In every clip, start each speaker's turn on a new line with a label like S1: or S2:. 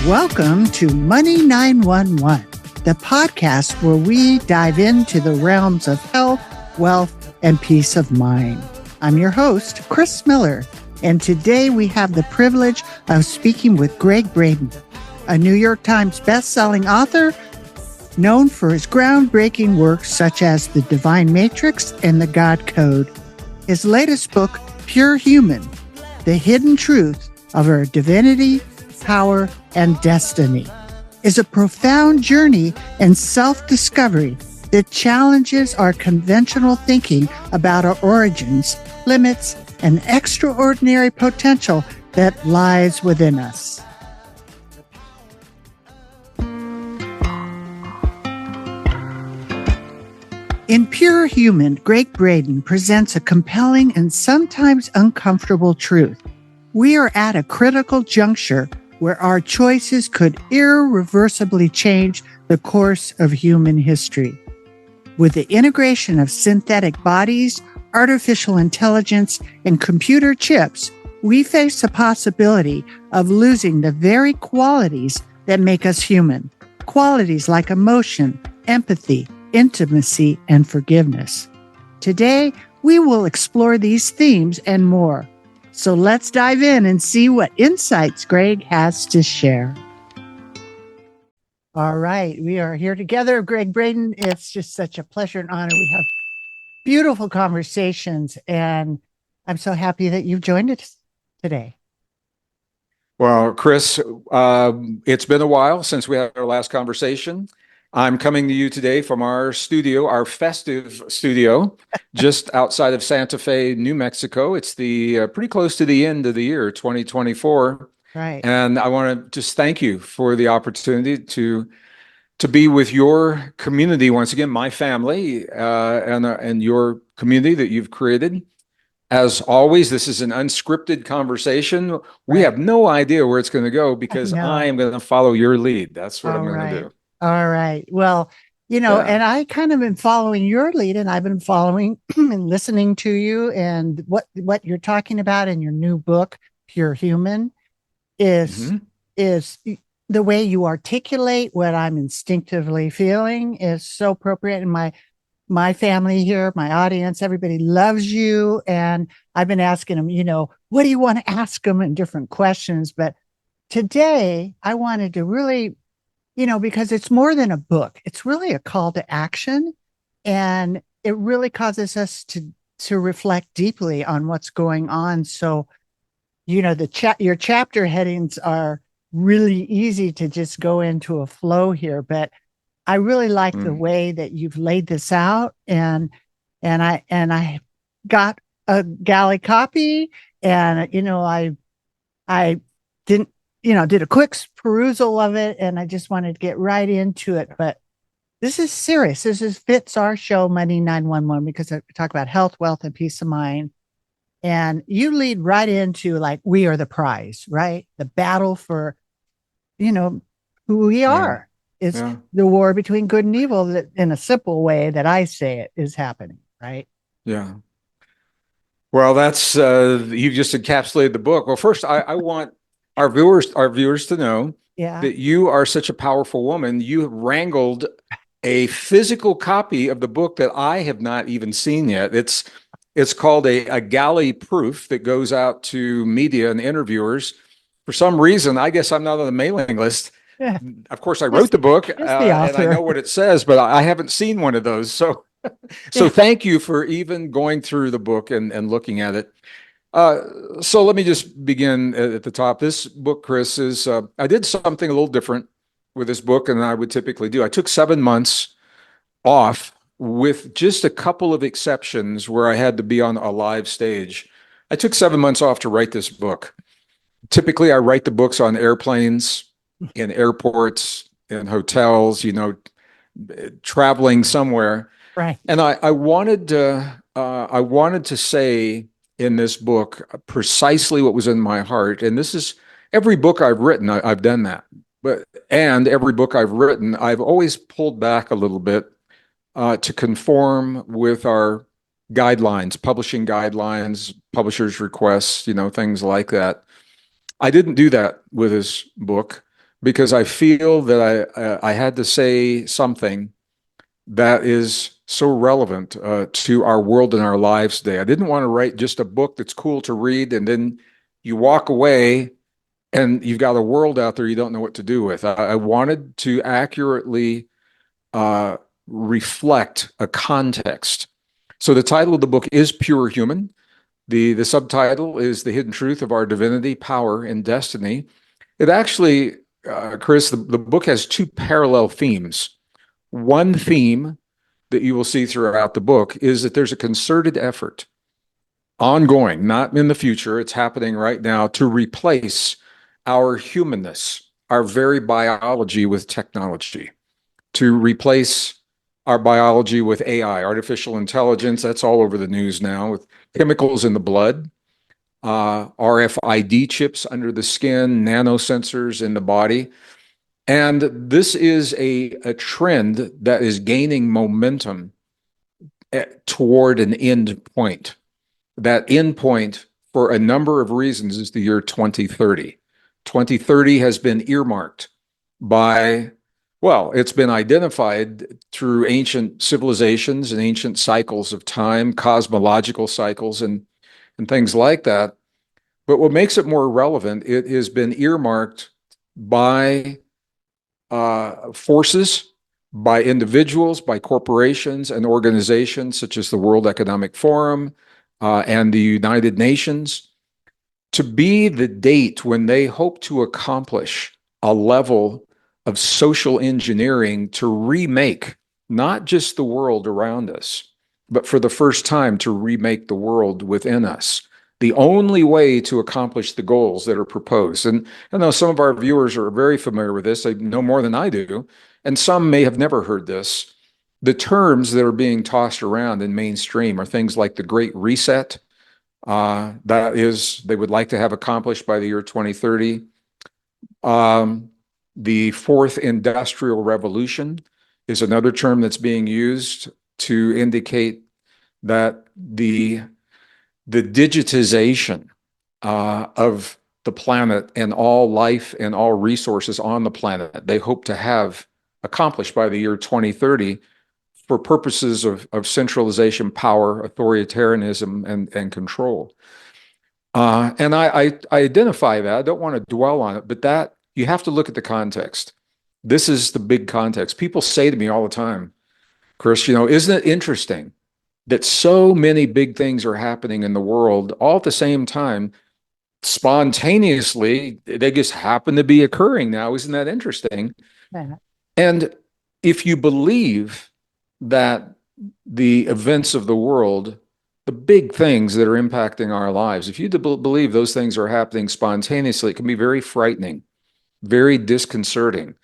S1: Welcome to Money 911, the podcast where we dive into the realms of health, wealth, and peace of mind. I'm your host, Kris Miller, and today we have the privilege of speaking with Gregg Braden, a New York Times best-selling author known for his groundbreaking works such as The Divine Matrix and The God Code. His latest book, Pure Human, The Hidden Truth of Our Divinity, Power, and Destiny, is a profound journey in self-discovery that challenges our conventional thinking about our origins, limits, and extraordinary potential that lies within us. In Pure Human, Gregg Braden presents a compelling and sometimes uncomfortable truth. We are at a critical juncture where our choices could irreversibly change the course of human history. With the integration of synthetic bodies, artificial intelligence, and computer chips, we face the possibility of losing the very qualities that make us human. Qualities like emotion, empathy, intimacy, and forgiveness. Today, we will explore these themes and more. So let's dive in and see what insights Gregg has to share. All right, we are here together, Gregg Braden. It's just such a pleasure and honor. We have beautiful conversations, and I'm so happy that you've joined us today.
S2: Well, Kris, it's been a while since we had our last conversation. I'm coming to you today from our studio, our festive studio, just outside of Santa Fe, New Mexico. It's the pretty close to the end of the year, 2024.
S1: Right.
S2: And I want to just thank you for the opportunity to be with your community once again, my family, and your community that you've created. As always, this is an unscripted conversation. We have no idea where it's going to go because I am going to follow your lead. That's what I'm going to do.
S1: All right. Well, and I kind of been following your lead, and I've been following and listening to you, and what you're talking about in your new book, Pure Human, is the way you articulate what I'm instinctively feeling is so appropriate. And my family here, my audience, everybody loves you. And I've been asking them, what do you want to ask them and different questions. But today I wanted to really, because it's more than a book, it's really a call to action. And it really causes us to reflect deeply on what's going on. So, your chapter headings are really easy to just go into a flow here, but I really like the way that you've laid this out, and I got a galley copy, and I didn't did a quick perusal of it, and I just wanted to get right into it. But this is serious. Fits our show, Money 911, because I talk about health, wealth, and peace of mind. And you lead right into we are the prize, right? The battle for, who we are. It's the war between good and evil that, in a simple way that I say it, is happening, right?
S2: Yeah. Well, that's you've just encapsulated the book. Well, first, I want our viewers to know that you are such a powerful woman. You have wrangled a physical copy of the book that I have not even seen yet. It's called a galley proof that goes out to media and interviewers. For some reason, I guess I'm not on the mailing list.
S1: Yeah.
S2: Of course, I wrote the book, and I know what it says, but I haven't seen one of those. So thank you for even going through the book and looking at it. So let me just begin at the top. This book, Kris, is I did something a little different with this book than I would typically do. I took 7 months off, with just a couple of exceptions where I had to be on a live stage. I took 7 months off to write this book. Typically, I write the books on airplanes, in airports, in hotels, traveling somewhere.
S1: Right.
S2: And I wanted to say in this book precisely what was in my heart. And this is every book I've written, I've done that. And every book I've written, I've always pulled back a little bit to conform with our guidelines, publishing guidelines, publishers' requests, things like that. I didn't do that with this book. because I feel that I had to say something that is so relevant to our world and our lives today. I didn't want to write just a book that's cool to read and then you walk away and you've got a world out there you don't know what to do with. I wanted to accurately reflect a context. So the title of the book is Pure Human. The subtitle is The Hidden Truth of Our Divinity, Power, and Destiny. It actually, Kris, the book has two parallel themes. One theme that you will see throughout the book is that there's a concerted effort, ongoing, not in the future, it's happening right now, to replace our humanness, our very biology with technology, to replace our biology with AI, artificial intelligence. That's all over the news now, with chemicals in the blood, RFID chips under the skin, nanosensors in the body. And this is a trend that is gaining momentum toward an end point. That end point, for a number of reasons, is the year 2030. 2030 has been earmarked by, well, it's been identified through ancient civilizations and ancient cycles of time, cosmological cycles, and things like that. But what makes it more relevant, it has been earmarked by forces, by individuals, by corporations and organizations such as the World Economic Forum and the United Nations, to be the date when they hope to accomplish a level of social engineering to remake not just the world around us, but for the first time to remake the world within us. The only way to accomplish the goals that are proposed. And I know some of our viewers are very familiar with this. They know more than I do. And some may have never heard this. The terms that are being tossed around in mainstream are things like the Great Reset. That is, they would like to have accomplished by the year 2030. The fourth industrial revolution is another term that's being used to indicate that the digitization of the planet and all life and all resources on the planet, they hope to have accomplished by the year 2030 for purposes of centralization, power, authoritarianism, and control. And I identify that. I don't want to dwell on it, but that you have to look at the context. This is the big context. People say to me all the time, Kris, isn't it interesting that so many big things are happening in the world all at the same time, spontaneously, they just happen to be occurring now. Isn't that interesting? Yeah. And if you believe that the events of the world, the big things that are impacting our lives, if you believe those things are happening spontaneously, it can be very frightening, very disconcerting.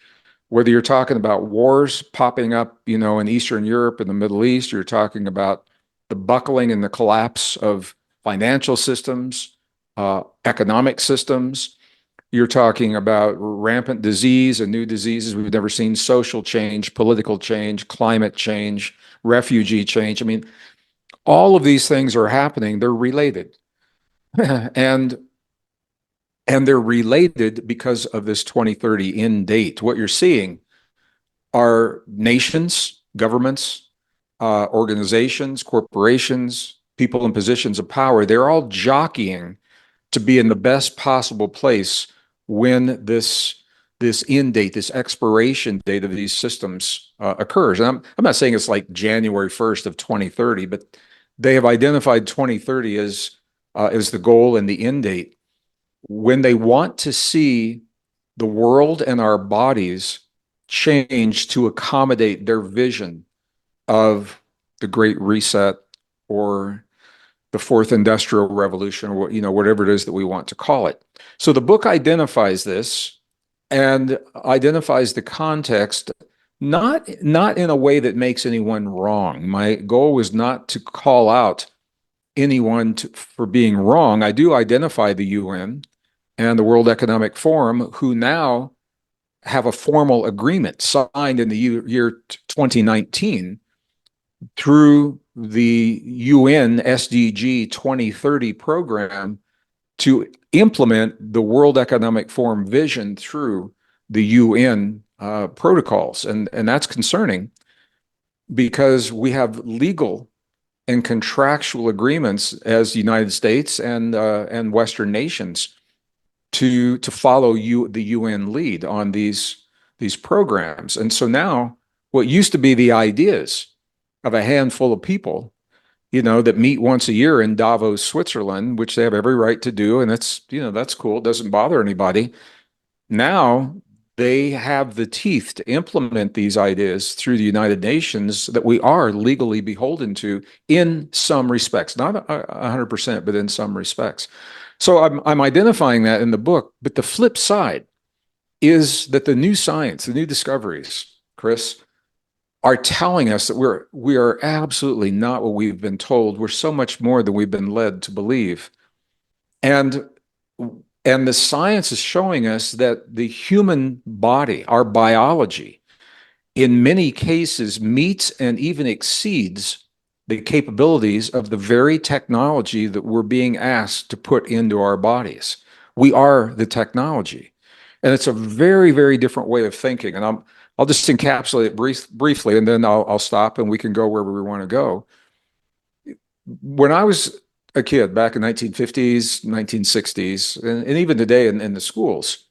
S2: Whether you're talking about wars popping up, in Eastern Europe and the Middle East, you're talking about the buckling and the collapse of financial systems, economic systems. You're talking about rampant disease and new diseases we've never seen, social change, political change, climate change, refugee change. I mean, all of these things are happening. They're related. and they're related because of this 2030 end date. What you're seeing are nations, governments, organizations, corporations, people in positions of power. They're all jockeying to be in the best possible place when this end date, this expiration date of these systems occurs. And I'm not saying it's like January 1st of 2030, but they have identified 2030 as the goal and the end date. When they want to see the world and our bodies change to accommodate their vision of the Great Reset or the fourth industrial revolution, or whatever it is that we want to call it. So the book identifies this and identifies the context, not in a way that makes anyone wrong. My goal was not to call out anyone for being wrong. I do identify the UN and the World Economic Forum, who now have a formal agreement signed in the year 2019 through the UN SDG 2030 program to implement the World Economic Forum vision through the UN protocols. And that's concerning because we have legal and contractual agreements as the United States and Western nations to follow the UN lead on these programs. And so now what used to be the ideas of a handful of people, that meet once a year in Davos, Switzerland, which they have every right to do, and that's cool. It doesn't bother anybody. Now they have the teeth to implement these ideas through the United Nations that we are legally beholden to in some respects, not 100%, but in some respects. So I'm identifying that in the book. But the flip side is that the new science, the new discoveries, Kris, are telling us that we are absolutely not what we've been told. We're so much more than we've been led to believe. And the science is showing us that the human body, our biology, in many cases meets and even exceeds the capabilities of the very technology that we're being asked to put into our bodies. We are the technology. And it's a very, very different way of thinking. And I'll just encapsulate it briefly, and then I'll stop and we can go wherever we want to go. When I was a kid back in 1950s, 1960s, and even today in the schools,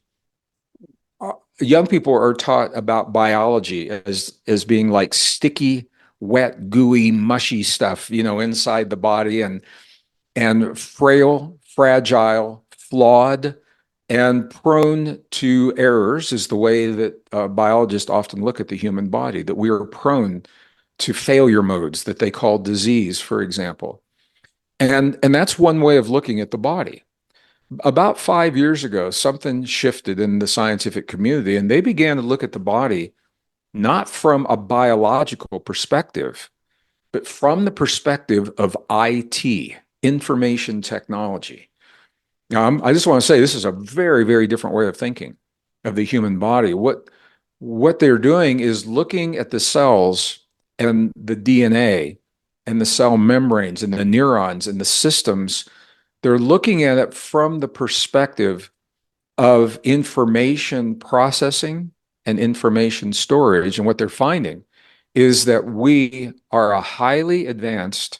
S2: young people are taught about biology as being like sticky, wet, gooey, mushy stuff, inside the body, and frail, fragile, flawed, and prone to errors is the way that biologists often look at the human body, that we are prone to failure modes that they call disease, for example. And that's one way of looking at the body. About 5 years ago, something shifted in the scientific community, and they began to look at the body not from a biological perspective, but from the perspective of IT, information technology. Now, I just want to say this is a very, very different way of thinking of the human body. What they're doing is looking at the cells and the DNA and the cell membranes and the neurons and the systems. They're looking at it from the perspective of information processing and information storage. And what they're finding is that we are a highly advanced,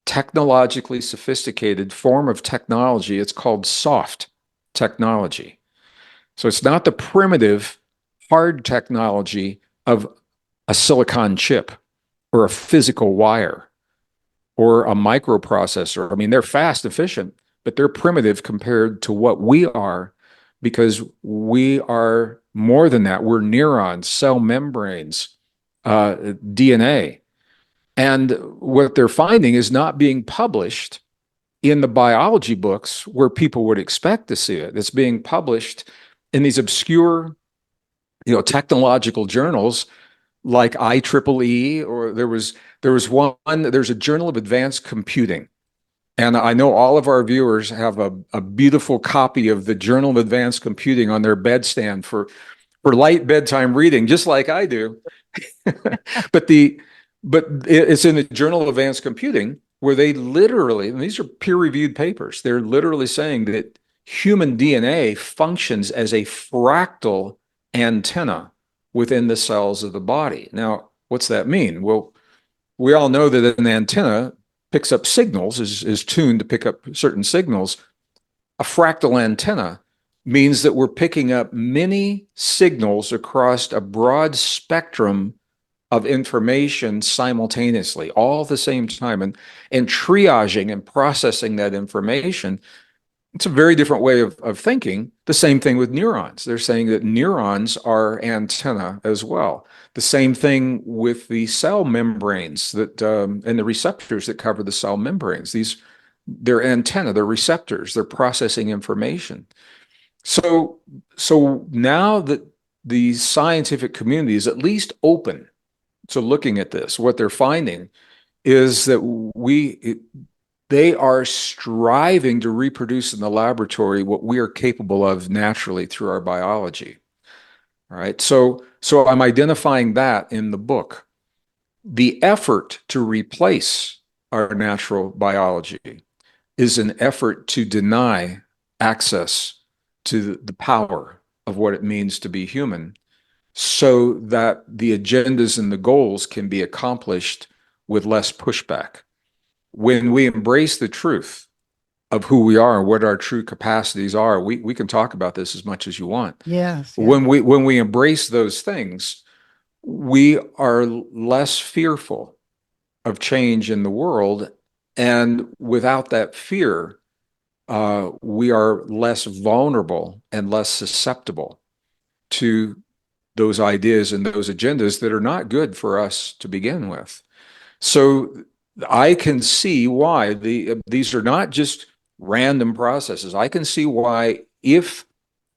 S2: technologically sophisticated form of technology. It's called soft technology. So it's not the primitive, hard technology of a silicon chip or a physical wire or a microprocessor. I mean, they're fast, efficient, but they're primitive compared to what we are, because we are more than that. We're neurons, cell membranes, DNA. And what they're finding is not being published in the biology books where people would expect to see it. It's being published in these obscure, technological journals like IEEE, or there's a Journal of Advanced Computing. And I know all of our viewers have a beautiful copy of the Journal of Advanced Computing on their bedstand for light bedtime reading, just like I do. but it's in the Journal of Advanced Computing where they literally, and these are peer-reviewed papers, they're literally saying that human DNA functions as a fractal antenna within the cells of the body. Now, what's that mean? Well, we all know that an antenna picks up signals, is tuned to pick up certain signals. A fractal antenna means that we're picking up many signals across a broad spectrum of information simultaneously, all at the same time, and triaging and processing that information. It's a very different way of thinking. The same thing with neurons. They're saying that neurons are antenna as well. The same thing with the cell membranes and the receptors that cover the cell membranes. They're antenna, they're receptors, they're processing information. So now that the scientific community is at least open to looking at this, what they're finding is that they are striving to reproduce in the laboratory what we are capable of naturally through our biology. All right. So I'm identifying that in the book. The effort to replace our natural biology is an effort to deny access to the power of what it means to be human, so that the agendas and the goals can be accomplished with less pushback. When we embrace the truth of who we are and what our true capacities are, we can talk about this as much as you want.
S1: Yes, yes.
S2: When we embrace those things, we are less fearful of change in the world. And without that fear, we are less vulnerable and less susceptible to those ideas and those agendas that are not good for us to begin with. So I can see why these are not just random processes. I can see why, if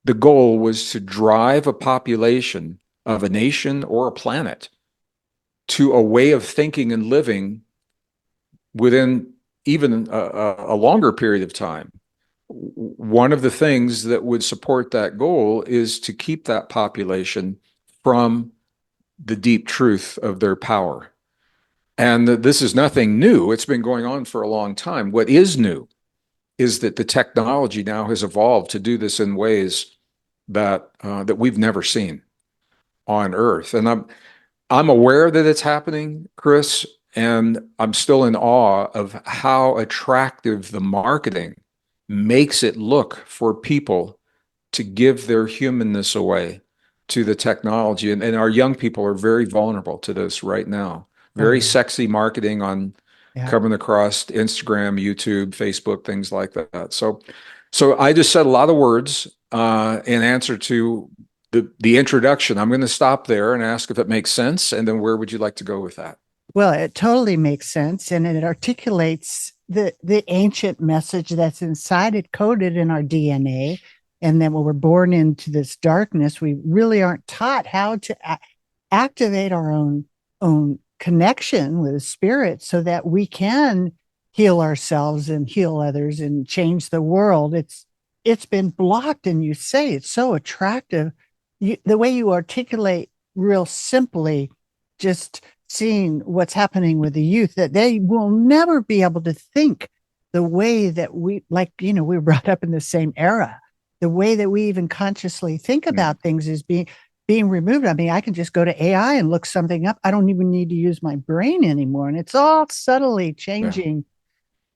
S2: the goal was to drive a population of a nation or a planet to a way of thinking and living within even a longer period of time, one of the things that would support that goal is to keep that population from the deep truth of their power. And this is nothing new. It's been going on for a long time. What is new is that the technology now has evolved to do this in ways that we've never seen on Earth. And I'm aware that it's happening, Kris, and I'm still in awe of how attractive the marketing makes it look for people to give their humanness away to the technology. And our young people are very vulnerable to this right now. Very sexy marketing on coming across Instagram, YouTube, Facebook, things like that. So I just said a lot of words in answer to the introduction. I'm going to stop there and ask if it makes sense. And then where would you like to go with that?
S1: Well, it totally makes sense, and it articulates the ancient message that's inside it, coded in our DNA. And then when we're born into this darkness, we really aren't taught how to activate our own connection with the spirit, so that we can heal ourselves and heal others and change the world. It's been blocked, and you say it's so attractive. The way you articulate real simply, just seeing what's happening with the youth, that they will never be able to think the way that we, like, we were brought up in the same era. The way that we even consciously think about things is being removed. I mean, I can just go to AI and look something up. I don't even need to use my brain anymore. And it's all subtly changing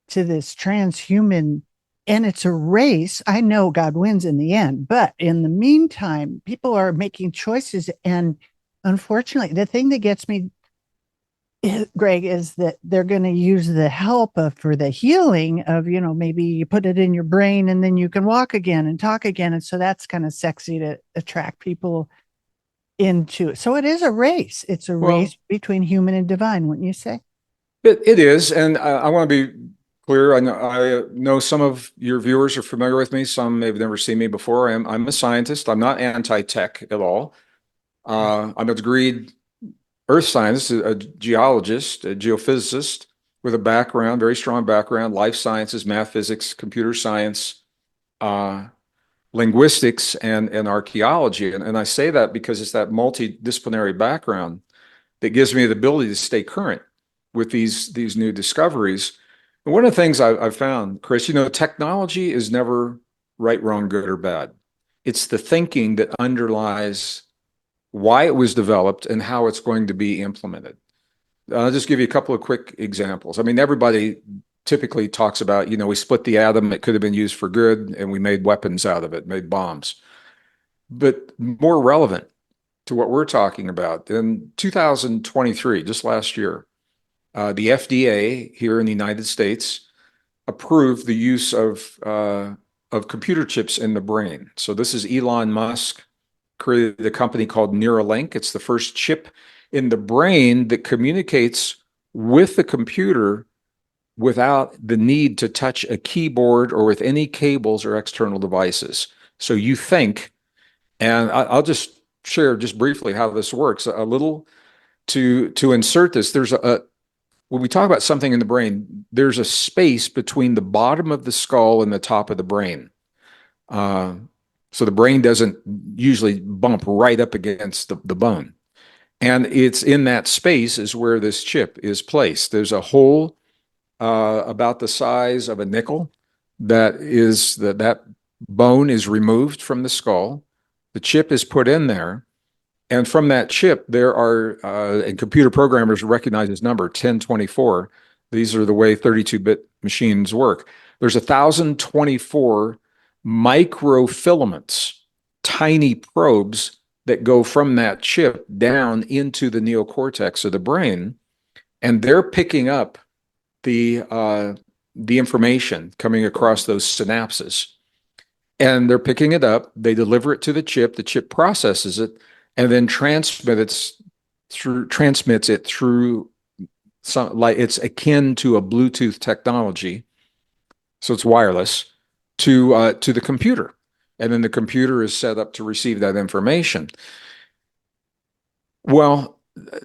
S1: to this transhuman, and it's a race. I know God wins in the end, but in the meantime, people are making choices. And unfortunately, the thing that gets me, Gregg, is that they're going to use the help for the healing of, maybe you put it in your brain and then you can walk again and talk again. And so that's kind of sexy to attract people into it. So it is a race. It's a race between human and divine, wouldn't you say?
S2: It is. And I want to be clear. I know some of your viewers are familiar with me. Some may have never seen me before. I'm a scientist. I'm not anti-tech at all. I'm a degreed earth scientist, a geologist, a geophysicist with a background, very strong background, life sciences, math, physics, computer science, linguistics, and archaeology. And I say that because it's that multidisciplinary background that gives me the ability to stay current with these new discoveries. And one of the things I've found, Kris, technology is never right, wrong, good, or bad. It's the thinking that underlies why it was developed and how it's going to be implemented. I'll just give you a couple of quick examples. I mean, everybody typically talks about, we split the atom, it could have been used for good, and we made weapons out of it, made bombs. But more relevant to what we're talking about, in 2023, just last year, the FDA here in the United States approved the use of computer chips in the brain. So this is Elon Musk created a company called Neuralink. It's the first chip in the brain that communicates with the computer without the need to touch a keyboard or with any cables or external devices. So you think, and I'll just share just briefly how this works a little to insert this. When we talk about something in the brain, there's a space between the bottom of the skull and the top of the brain. So the brain doesn't usually bump right up against the bone. And it's in that space is where this chip is placed. There's a hole about the size of a nickel that bone is removed from the skull. The chip is put in there. And from that chip, there are, and computer programmers recognize this number, 1024. These are the way 32-bit machines work. There's 1,024 microfilaments, tiny probes that go from that chip down into the neocortex of the brain, and they're picking up the information coming across those synapses. And they're picking it up, they deliver it to the chip processes it, and then transmits it through some, like it's akin to a Bluetooth technology, so it's wireless to the computer, and then the computer is set up to receive that information. Well,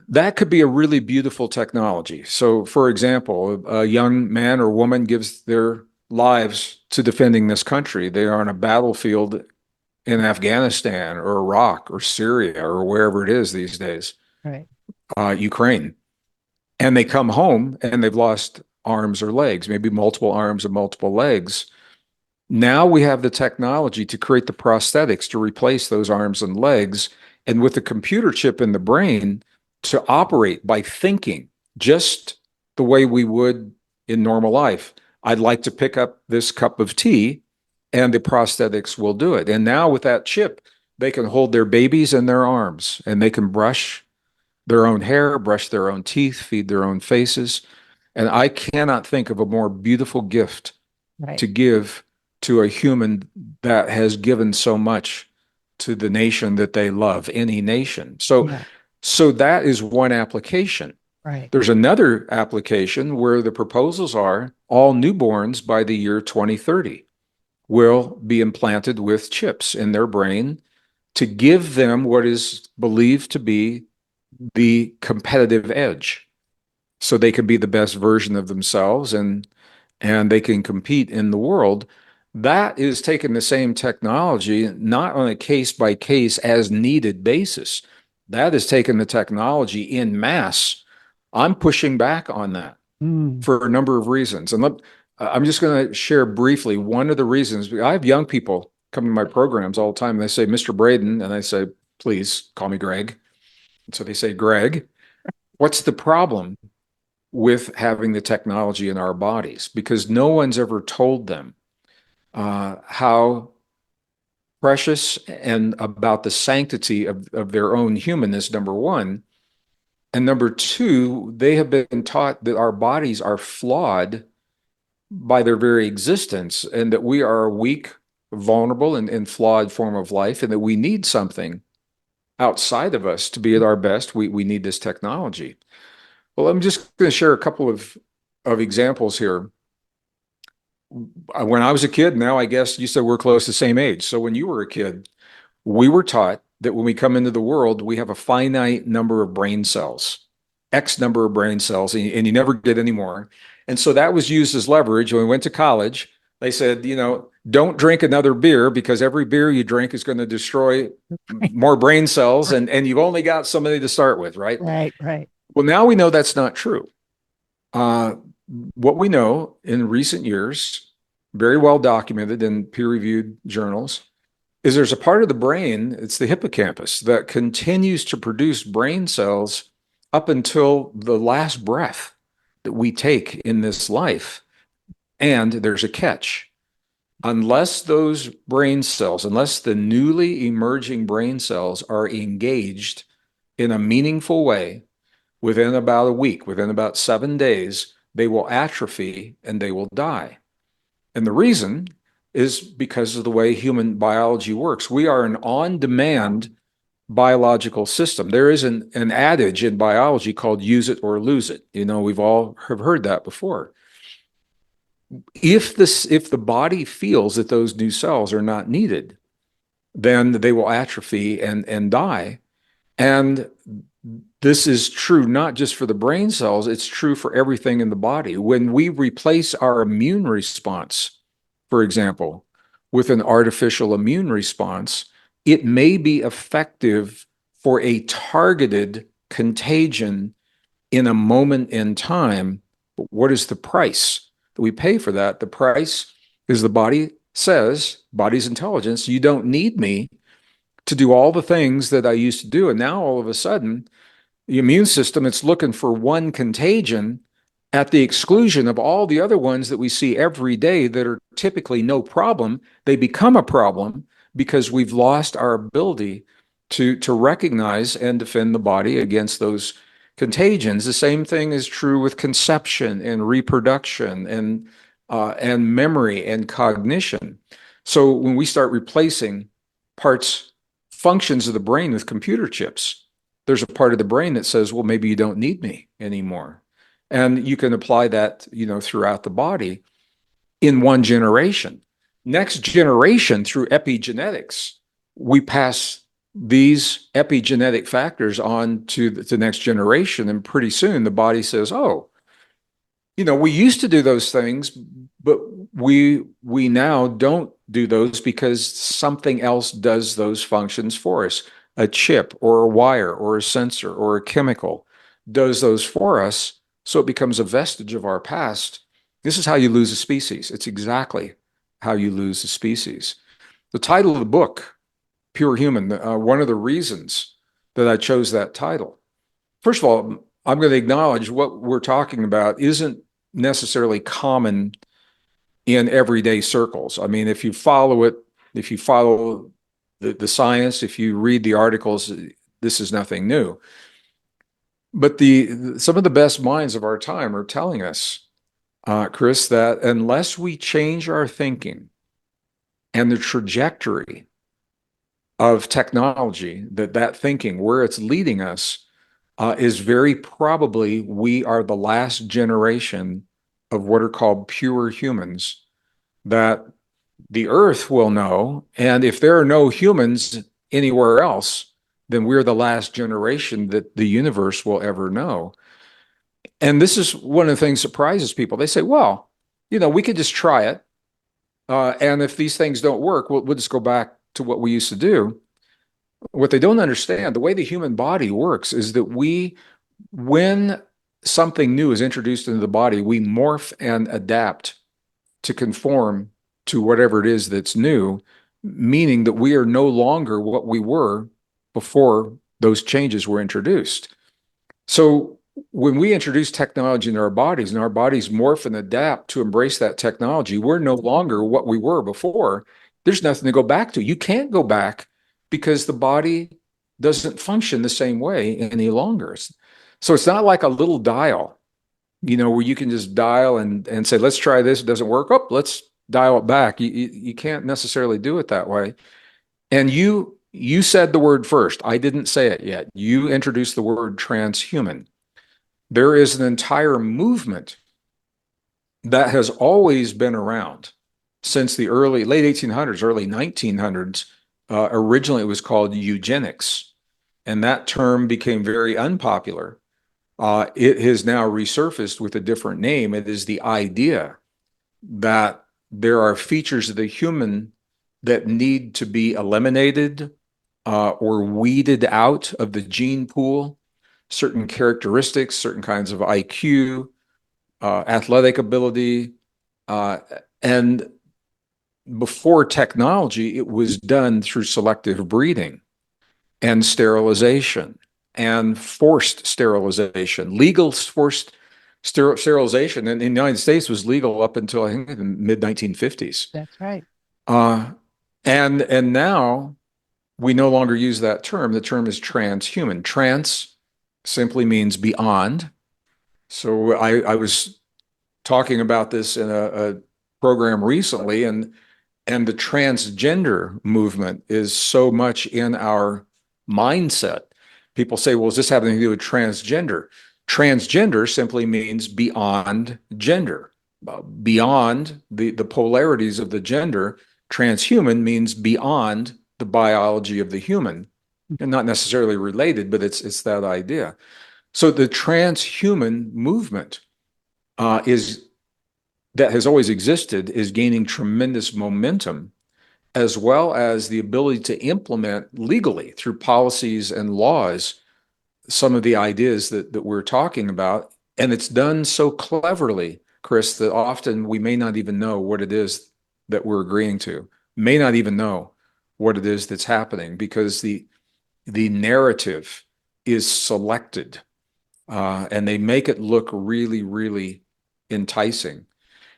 S2: that could be a really beautiful technology. So, for example, a young man or woman gives their lives to defending this country. They are on a battlefield in Afghanistan or Iraq or Syria or wherever it is these days,
S1: right?
S2: Ukraine, and they come home and they've lost arms or legs, maybe multiple arms and multiple legs. Now we have the technology to create the prosthetics to replace those arms and legs, and with the computer chip in the brain to operate by thinking just the way we would in normal life. I'd like to pick up this cup of tea, and the prosthetics will do it. And now with that chip, they can hold their babies in their arms, and they can brush their own hair, brush their own teeth, feed their own faces. And I cannot think of a more beautiful gift to give to a human that has given so much to the nation that they love, any nation. So that is one application.
S1: Right.
S2: There's another application where the proposals are all newborns by the year 2030 will be implanted with chips in their brain to give them what is believed to be the competitive edge, so they can be the best version of themselves, and they can compete in the world. That is taking the same technology, not on a case by case as needed basis. That is taking the technology in mass. I'm pushing back on that for a number of reasons. And I'm just going to share briefly one of the reasons. I have young people come to my programs all the time, and they say, Mr. Braden, and I say, please call me Gregg. And so they say, Gregg, what's the problem with having the technology in our bodies? Because no one's ever told them how precious and about the sanctity of their own humanness, number one. And number two, they have been taught that our bodies are flawed by their very existence, and that we are a weak, vulnerable, and flawed form of life, and that we need something outside of us to be at our best. We need this technology. Well, I'm just going to share a couple of examples here. When I was a kid, now I guess you said we're close to the same age. So when you were a kid, we were taught that when we come into the world, we have a finite number of brain cells, X number of brain cells, and you never get any more. And so that was used as leverage. When we went to college, they said, don't drink another beer, because every beer you drink is going to destroy more brain cells, and you've only got so many to start with, right?
S1: Right.
S2: Well, now we know that's not true. What we know in recent years, very well documented in peer-reviewed journals, is there's a part of the brain, it's the hippocampus, that continues to produce brain cells up until the last breath that we take in this life. And there's a catch. Unless those brain cells, unless the newly emerging brain cells are engaged in a meaningful way within about a week, within about 7 days, they will atrophy and they will die. And the reason is because of the way human biology works. We are an on-demand biological system. There is an adage in biology called use it or lose it. We've all have heard that before. If the body feels that those new cells are not needed, then they will atrophy and die. And this is true not just for the brain cells, it's true for everything in the body. When we replace our immune response, for example, with an artificial immune response, it may be effective for a targeted contagion in a moment in time. But what is the price that we pay for that? The price is the body says, body's intelligence, you don't need me to do all the things that I used to do. And now all of a sudden, the immune system, it's looking for one contagion at the exclusion of all the other ones that we see every day that are typically no problem. They become a problem because we've lost our ability to recognize and defend the body against those contagions. The same thing is true with conception and reproduction and memory and cognition. So when we start replacing parts, functions of the brain with computer chips, there's a part of the brain that says, well, maybe you don't need me anymore. And you can apply that, throughout the body in one generation. Next generation, through epigenetics, we pass these epigenetic factors on to the next generation. And pretty soon the body says, oh, we used to do those things, but we now don't do those because something else does those functions for us. A chip or a wire or a sensor or a chemical does those for us. So it becomes a vestige of our past. This is how you lose a species. It's exactly how you lose a species. The title of the book, Pure Human, one of the reasons that I chose that title. First of all, I'm going to acknowledge what we're talking about isn't necessarily common in everyday circles. I mean, if you follow it, if you follow the science, if you read the articles, this is nothing new. But some of the best minds of our time are telling us, Kris, that unless we change our thinking and the trajectory of technology, that thinking, where it's leading us, is very probably we are the last generation of what are called pure humans that the earth will know. And if there are no humans anywhere else, then we're the last generation that the universe will ever know. And this is one of the things that surprises people. They say, well, we could just try it. And if these things don't work, we'll just go back to what we used to do. What they don't understand, the way the human body works is that when something new is introduced into the body, we morph and adapt to conform to whatever it is that's new, meaning that we are no longer what we were before those changes were introduced. So when we introduce technology into our bodies and our bodies morph and adapt to embrace that technology, we're no longer what we were before. There's nothing to go back to. You can't go back because the body doesn't function the same way any longer. So it's not like a little dial, where you can just dial and say, let's try this. It doesn't work. Oh, let's dial it back. You can't necessarily do it that way. And you said the word first. I didn't say it yet. You introduced the word transhuman. There is an entire movement that has always been around since the late 1800s, early 1900s. Originally, it was called eugenics, and that term became very unpopular. It has now resurfaced with a different name. It is the idea that there are features of the human that need to be eliminated or weeded out of the gene pool, certain characteristics, certain kinds of IQ, athletic ability, and before technology, it was done through selective breeding and sterilization and forced sterilization. Legal forced sterilization in the United States was legal up until I think the mid 1950s.
S1: That's right.
S2: And now we no longer use that term. The term is transhuman. Trans simply means beyond. So I was talking about this in a program recently, and the transgender movement is so much in our mindset. People say, well, is this having to do with transgender? Transgender simply means beyond gender, beyond the polarities of the gender. Transhuman means beyond the biology of the human, and not necessarily related, but it's that idea. So the transhuman movement that has always existed is gaining tremendous momentum, as well as the ability to implement legally through policies and laws some of the ideas that we're talking about. And it's done so cleverly, Kris, that often we may not even know what it is that we're agreeing to, may not even know what it is that's happening, because the narrative is selected, and they make it look really, really enticing.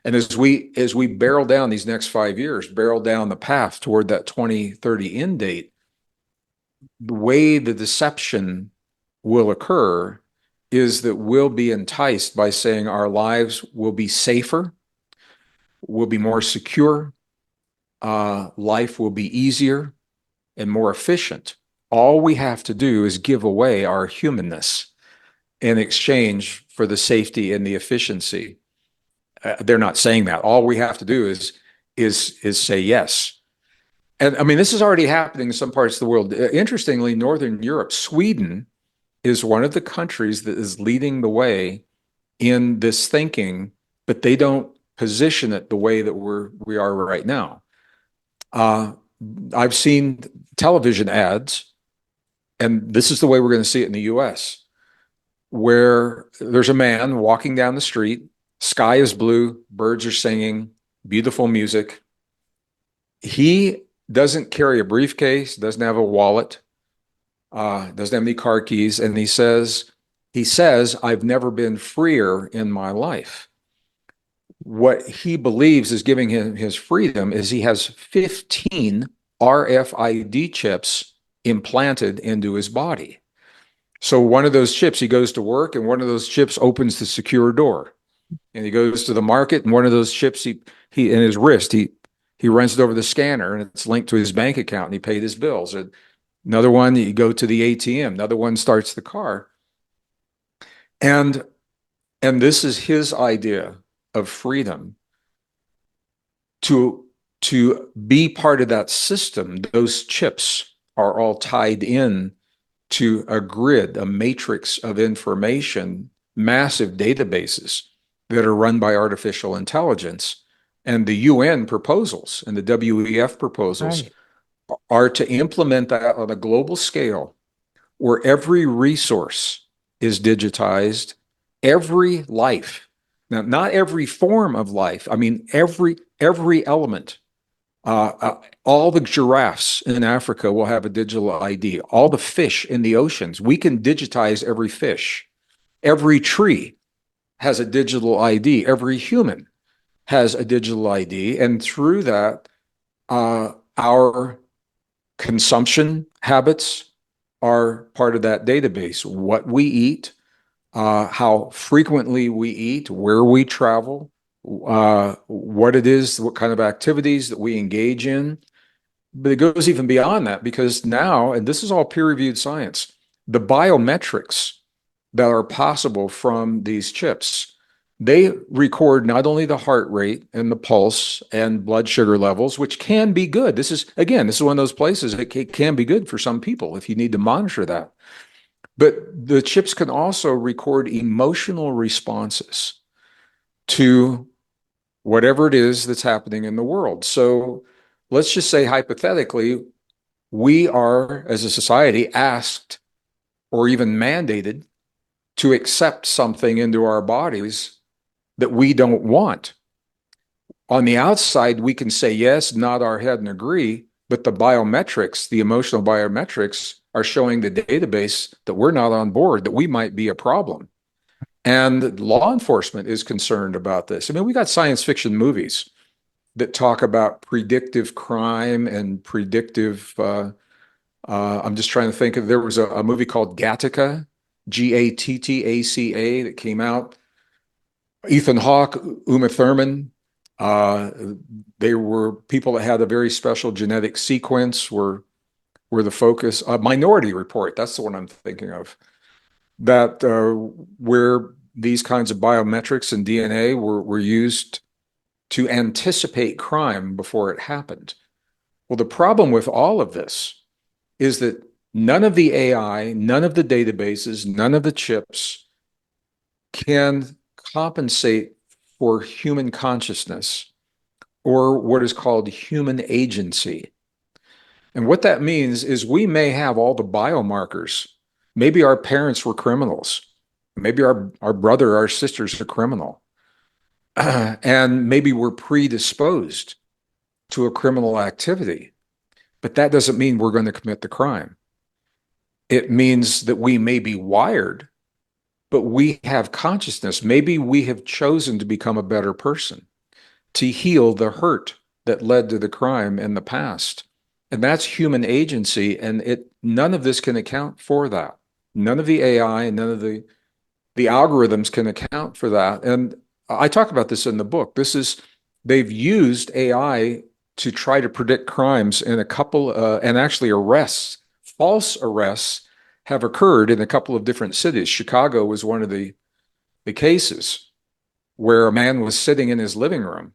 S2: And as we barrel down these next 5 years, barrel down the path toward that 2030 end date, the way the deception will occur is that we'll be enticed by saying our lives will be safer, will be more secure, life will be easier and more efficient. All we have to do is give away our humanness in exchange for the safety and the efficiency. They're not saying that. All we have to do is say yes. And I mean, this is already happening in some parts of the world. Interestingly, Northern Europe, Sweden is one of the countries that is leading the way in this thinking, but they don't position it the way that we are right now. I've seen television ads, and this is the way we're going to see it in the US, where there's a man walking down the street, sky is blue, birds are singing, beautiful music. He doesn't carry a briefcase, doesn't have a wallet, doesn't have any car keys, and he says, I've never been freer in my life. What he believes is giving him his freedom is he has 15 RFID chips implanted into his body. So one of those chips, he goes to work, and one of those chips opens the secure door. And he goes to the market, and one of those chips, he in his wrist, he runs it over the scanner, and it's linked to his bank account, and he paid his bills. Another one, you go to the ATM. Another one starts the car. And this is his idea of freedom. To be part of that system, those chips are all tied in to a grid, a matrix of information, massive databases that are run by artificial intelligence. And the UN proposals and the WEF proposals are to implement that on a global scale, where every resource is digitized, every life. Now, not every form of life. I mean, every element. All the giraffes in Africa will have a digital ID. All the fish in the oceans, we can digitize every fish. Every tree has a digital ID. Every human has a digital ID. And through that, our consumption habits are part of that database. What we eat, how frequently we eat, where we travel, what it is, what kind of activities that we engage in. But it goes even beyond that, because now, and this is all peer-reviewed science, the biometrics that are possible from these chips, they record not only the heart rate and the pulse and blood sugar levels, which can be good. This is one of those places it can be good for some people if you need to monitor that. But the chips can also record emotional responses to whatever it is that's happening in the world. So let's just say, hypothetically, we are, as a society, asked or even mandated to accept something into our bodies that we don't want. On the outside, we can say yes, nod our head and agree, but the biometrics, the emotional biometrics, are showing the database that we're not on board, that we might be a problem. And law enforcement is concerned about this. I mean, we got science fiction movies that talk about predictive crime and predictive, I'm just trying to think of, there was a movie called Gattaca, Gattaca, that came out. Ethan Hawke, Uma Thurman, they were people that had a very special genetic sequence, were the focus. Minority Report, that's the one I'm thinking of, that where these kinds of biometrics and DNA were used to anticipate crime before it happened. Well, the problem with all of this is that none of the AI, none of the databases, none of the chips can compensate for human consciousness, or what is called human agency. And what that means is we may have all the biomarkers. Maybe our parents were criminals. Maybe our brother, our sister's a criminal. And maybe we're predisposed to a criminal activity. but that doesn't mean we're going to commit the crime. It means that we may be wired, but we have consciousness. Maybe we have chosen to become a better person, to heal the hurt that led to the crime in the past. And that's human agency. And none of this can account for that. None of the AI and none of the algorithms can account for that. And I talk about this in the book. They've used AI to try to predict crimes in a couple, and actually arrests, false arrests have occurred in a couple of different cities. Chicago was one of the cases where a man was sitting in his living room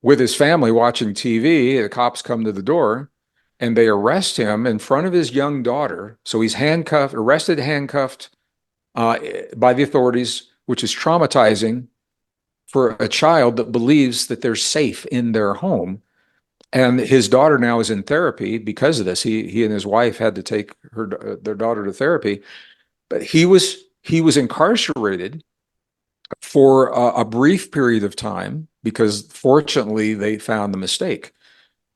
S2: with his family watching TV. The cops come to the door and they arrest him in front of his young daughter. So he's arrested, handcuffed by the authorities, which is traumatizing for a child that believes that they're safe in their home. And his daughter now is in therapy because of this. He and his wife had to take their daughter to therapy, but he was incarcerated for a brief period of time because fortunately they found the mistake.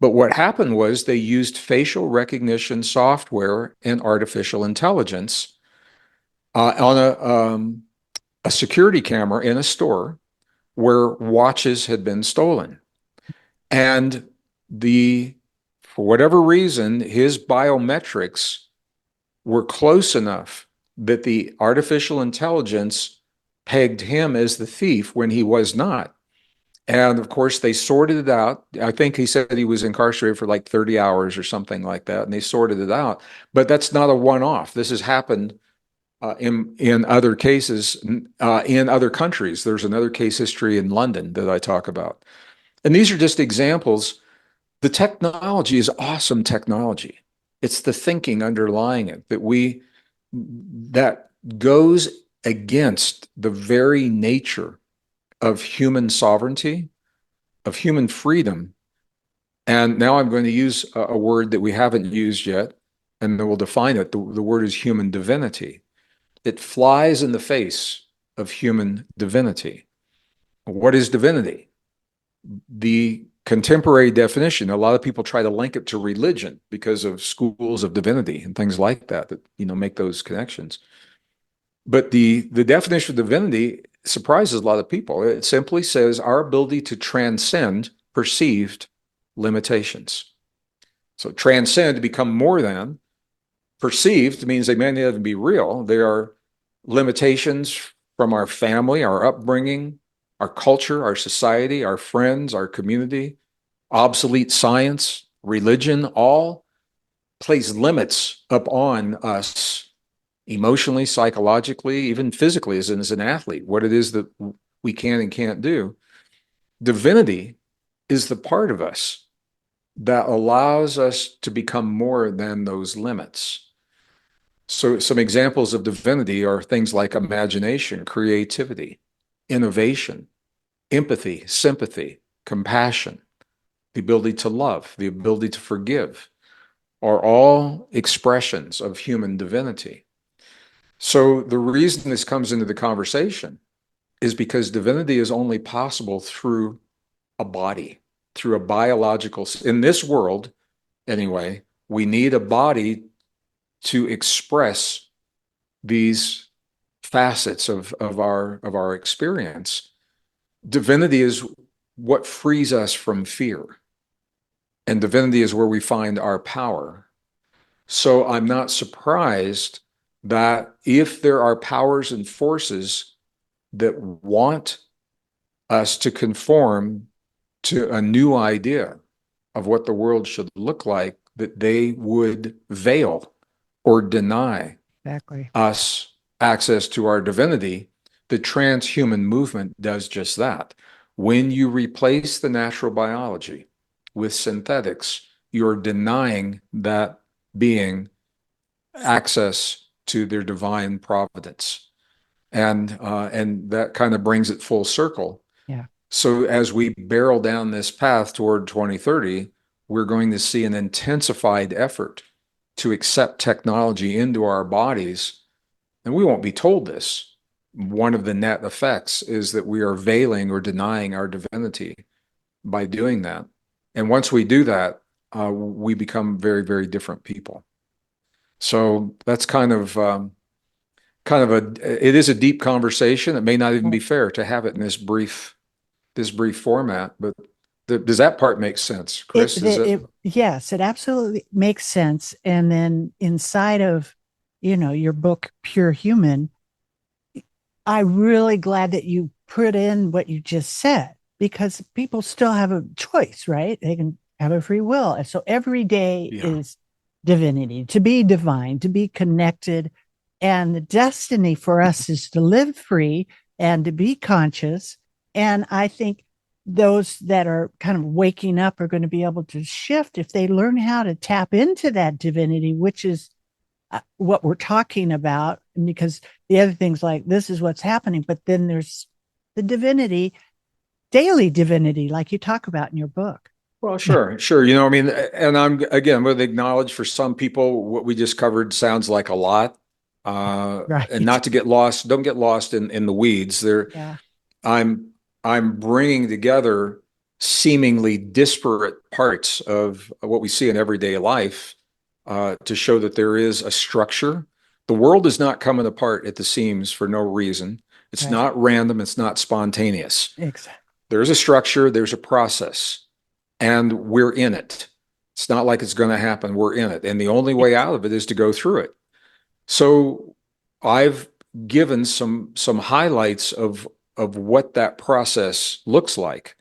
S2: But what happened was they used facial recognition software and artificial intelligence on a security camera in a store where watches had been stolen. And for whatever reason, his biometrics were close enough that the artificial intelligence pegged him as the thief when he was not. And of course, they sorted it out. I think he said he was incarcerated for like 30 hours or something like that, and they sorted it out. But that's not a one-off. This has happened in other cases in other countries. There's another case history in London that I talk about. And these are just examples. The technology is awesome technology. It's the thinking underlying it that goes against the very nature of human sovereignty, of human freedom. And now I'm going to use a word that we haven't used yet, and then we'll define it. The word is human divinity. It flies in the face of human divinity. What is divinity? The contemporary definition, a lot of people try to link it to religion because of schools of divinity and things like that make those connections. But the definition of divinity surprises a lot of people. It simply says our ability to transcend perceived limitations. So transcend, to become more than. Perceived means they may not even be real. They are limitations from our family, our upbringing, our culture, our society, our friends, our community, obsolete science, religion, all place limits upon us emotionally, psychologically, even physically as an athlete, what it is that we can and can't do. Divinity is the part of us that allows us to become more than those limits. So some examples of divinity are things like imagination, creativity, innovation, empathy, sympathy, compassion, the ability to love, the ability to forgive, are all expressions of human divinity. So the reason this comes into the conversation is because divinity is only possible through a body, through a biological, in this world anyway, we need a body to express these facets of our experience. Divinity is what frees us from fear. And divinity is where we find our power. So I'm not surprised that if there are powers and forces that want us to conform to a new idea of what the world should look like, that they would veil or deny us access to our divinity. The transhuman movement does just that. When you replace the natural biology with synthetics, you're denying that being access to their divine providence. And that kind of brings it full circle.
S1: Yeah.
S2: So as we barrel down this path toward 2030, we're going to see an intensified effort to accept technology into our bodies. And we won't be told this. One of the net effects is that we are veiling or denying our divinity by doing that. And once we do that, we become very, very different people. So that's kind of it is a deep conversation. It may not even be fair to have it in this brief format, but does that part make sense, Kris? Is it?
S1: Yes, it absolutely makes sense. And then inside of, your book, Pure Human, I'm really glad that you put in what you just said because people still have a choice, right? They can have a free will. And so every day
S2: Yeah.
S1: is divinity, to be divine, to be connected. And the destiny for us is to live free and to be conscious. And I think those that are kind of waking up are going to be able to shift if they learn how to tap into that divinity, which is what we're talking about. Because the other things like this is what's happening, but then there's the divinity, daily divinity, like you talk about in your book.
S2: Well, sure, sure. I mean, and I'm again with acknowledge for some people what we just covered sounds like a lot. And
S1: Right.
S2: not to get lost, don't get lost in the weeds.
S1: Yeah.
S2: I'm I'm bringing together seemingly disparate parts of what we see in everyday life to show that there is a structure. The world is not coming apart at the seams for no reason. It's
S1: Right.
S2: not random. It's not spontaneous.
S1: Exactly.
S2: There's a structure. There's a process, and we're in it. It's not like it's going to happen. We're in it, and the only way out of it is to go through it. So I've given some highlights of what that process looks like.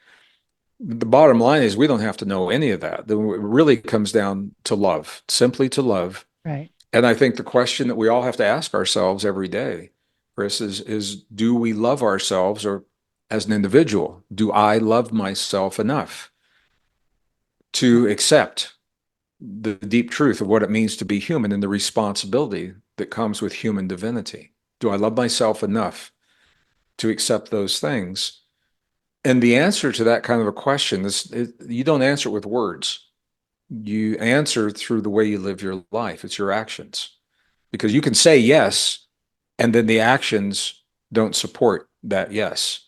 S2: The bottom line is we don't have to know any of that. It really comes down to love, simply to love.
S1: Right.
S2: And I think the question that we all have to ask ourselves every day, Kris, is do we love ourselves or as an individual? Do I love myself enough to accept the deep truth of what it means to be human and the responsibility that comes with human divinity? Do I love myself enough to accept those things? And the answer to that kind of a question is you don't answer it with words. You answer through the way you live your life. It's your actions. Because you can say yes, and then the actions don't support that yes.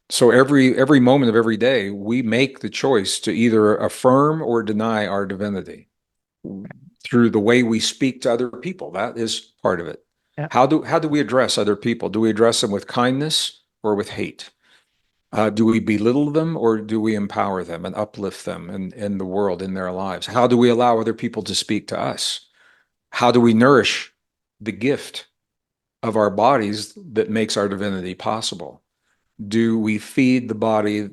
S2: So every moment of every day, we make the choice to either affirm or deny our divinity through the way we speak to other people. That is part of it.
S1: Yeah.
S2: How do we address other people? Do we address them with kindness or with hate? Do we belittle them or do we empower them and uplift them in the world, in their lives? How do we allow other people to speak to us? How do we nourish the gift of our bodies that makes our divinity possible? Do we feed the body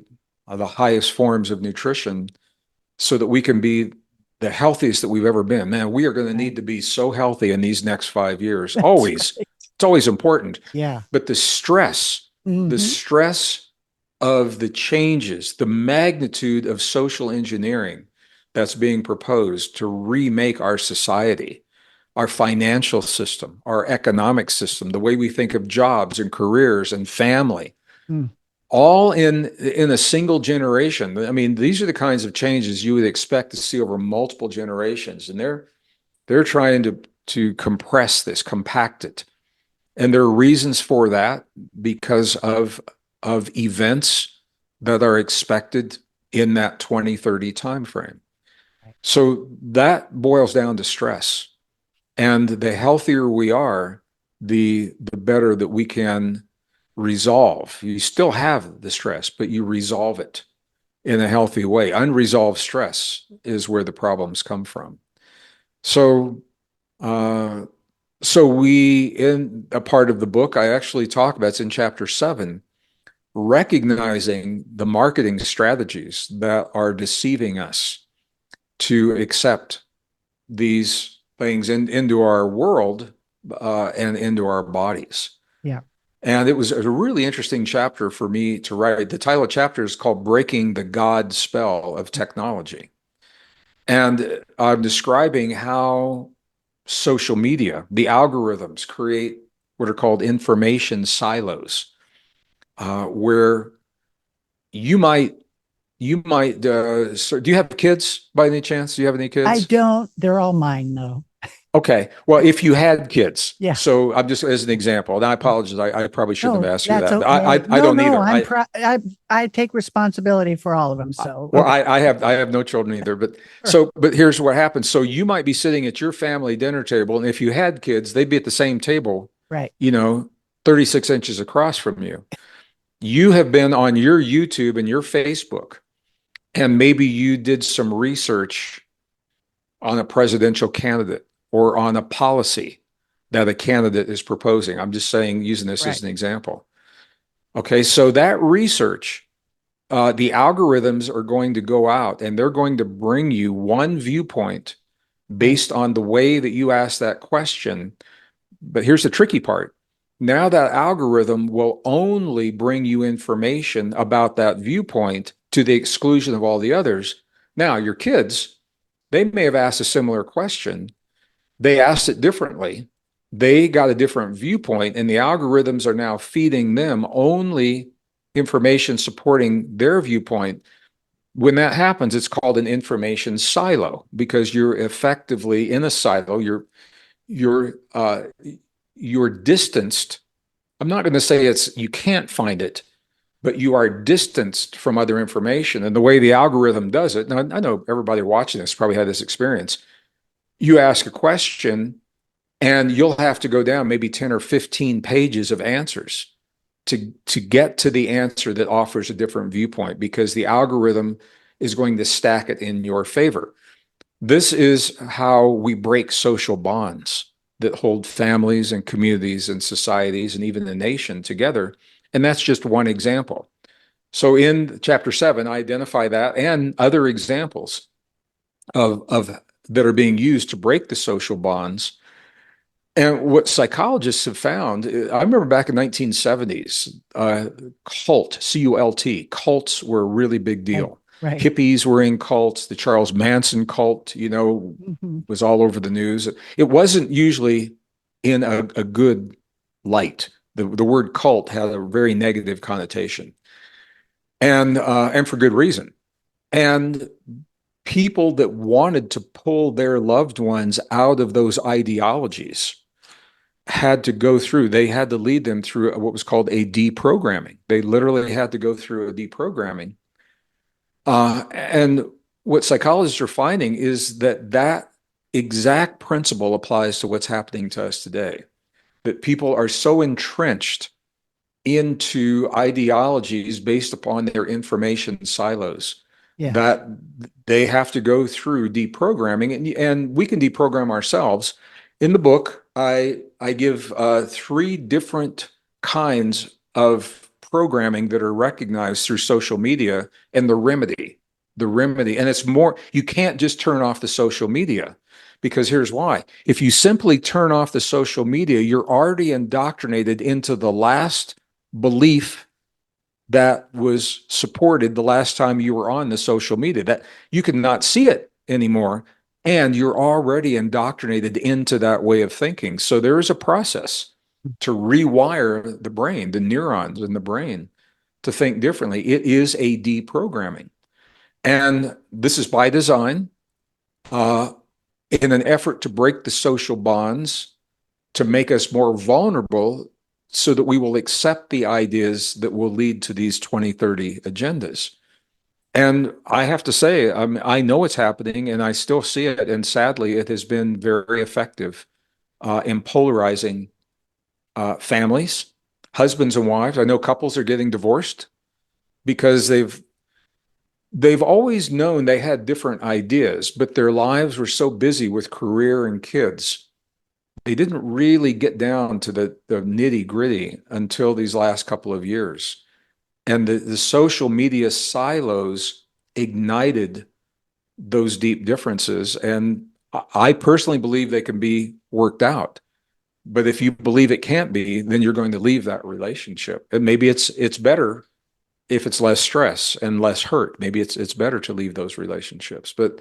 S2: the highest forms of nutrition so that we can be the healthiest that we've ever been? Man, we are going to
S1: Right.
S2: need to be so healthy in these next 5 years.
S1: That's
S2: Always.
S1: right.
S2: It's always important.
S1: Yeah.
S2: But the
S1: Mm-hmm.
S2: stress of the changes, the magnitude of social engineering that's being proposed to remake our society, our financial system, our economic system, the way we think of jobs and careers and family,
S1: Mm.
S2: all in a single generation. I mean, these are the kinds of changes you would expect to see over multiple generations, and they're trying to compress this, compact it. And there are reasons for that because of events that are expected in that 2030 timeframe.
S1: Right.
S2: So that boils down to stress. And the healthier we are, the better that we can resolve. You still have the stress, but you resolve it in a healthy way. Unresolved stress is where the problems come from. So, uh, so we, in a part of the book, I actually talk about, it's in chapter 7, recognizing the marketing strategies that are deceiving us to accept these things into our world and into our bodies.
S1: Yeah.
S2: And it was a really interesting chapter for me to write. The title of the chapter is called Breaking the God Spell of Technology. And I'm describing how social media, the algorithms create what are called information silos, where you might so do you have kids by any chance? Do you have any
S1: I
S2: kids?
S1: don't. They're all mine, though.
S2: Okay. Well, if you had kids,
S1: Yeah.
S2: so I'm just as an example, and I apologize, I probably shouldn't
S1: No,
S2: have asked you
S1: that's
S2: that, but I
S1: okay.
S2: I, I
S1: No,
S2: don't
S1: no,
S2: either.
S1: I take responsibility for all of them. So,
S2: Well,
S1: okay.
S2: I have no children either, but
S1: Sure.
S2: but here's what happens. So you might be sitting at your family dinner table, and if you had kids, they'd be at the same table,
S1: Right.
S2: you know, 36 inches across from you. You have been on your YouTube and your Facebook, and maybe you did some research on a presidential candidate or on a policy that a candidate is proposing. I'm just saying, using this as
S1: Right.
S2: an example. Okay, so that research, the algorithms are going to go out and they're going to bring you one viewpoint
S1: Right.
S2: based on the way that you ask that question. But here's the tricky part. Now that algorithm will only bring you information about that viewpoint to the exclusion of all the others. Now, your kids, they may have asked a similar question. They asked it differently. They got a different viewpoint, and the algorithms are now feeding them only information supporting their viewpoint. When that happens, it's called an information silo because you're effectively in a silo. You're you're distanced. I'm not going to say it's you can't find it, but you are distanced from other information. And the way the algorithm does it, now I know everybody watching this probably had this experience. You ask a question, and you'll have to go down maybe 10 or 15 pages of answers to get to the answer that offers a different viewpoint because the algorithm is going to stack it in your favor. This is how we break social bonds that hold families and communities and societies and even the nation together. And that's just one example. So in chapter 7, I identify that and other examples of that are being used to break the social bonds. And what psychologists have found, I remember back in 1970s, C-U-L-T, cults were a really big
S1: Right.
S2: deal.
S1: Right.
S2: Hippies were in cults. The Charles Manson cult,
S1: Hmm.
S2: was all over the news. It wasn't usually in a good light. The word cult had a very negative connotation, and for good reason. And people that wanted to pull their loved ones out of those ideologies had to go through, they had to lead them through what was called a deprogramming. They literally had to go through a deprogramming. And what psychologists are finding is that that exact principle applies to what's happening to us today. That people are so entrenched into ideologies based upon their information silos
S1: Yes.
S2: that they have to go through deprogramming, and we can deprogram ourselves. In the book, I give three different kinds of programming that are recognized through social media and the remedy. And it's more, you can't just turn off the social media because here's why. If you simply turn off the social media, you're already indoctrinated into the last belief that was supported the last time you were on the social media, that you cannot see it anymore, and you're already indoctrinated into that way of thinking. So there is a process to rewire the brain, the neurons in the brain, to think differently. It is a deprogramming, and this is by design, uh, in an effort to break the social bonds, to make us more vulnerable so that we will accept the ideas that will lead to these 2030 agendas. And I have to say, I know it's happening and I still see it. And sadly, it has been very effective in polarizing families, husbands and wives. I know couples are getting divorced because they've always known they had different ideas, but their lives were so busy with career and kids they didn't really get down to the nitty gritty until these last couple of years. And the social media silos ignited those deep differences. And I personally believe they can be worked out. But if you believe it can't be, then you're going to leave that relationship. And maybe it's better if it's less stress and less hurt. Maybe it's better to leave those relationships. But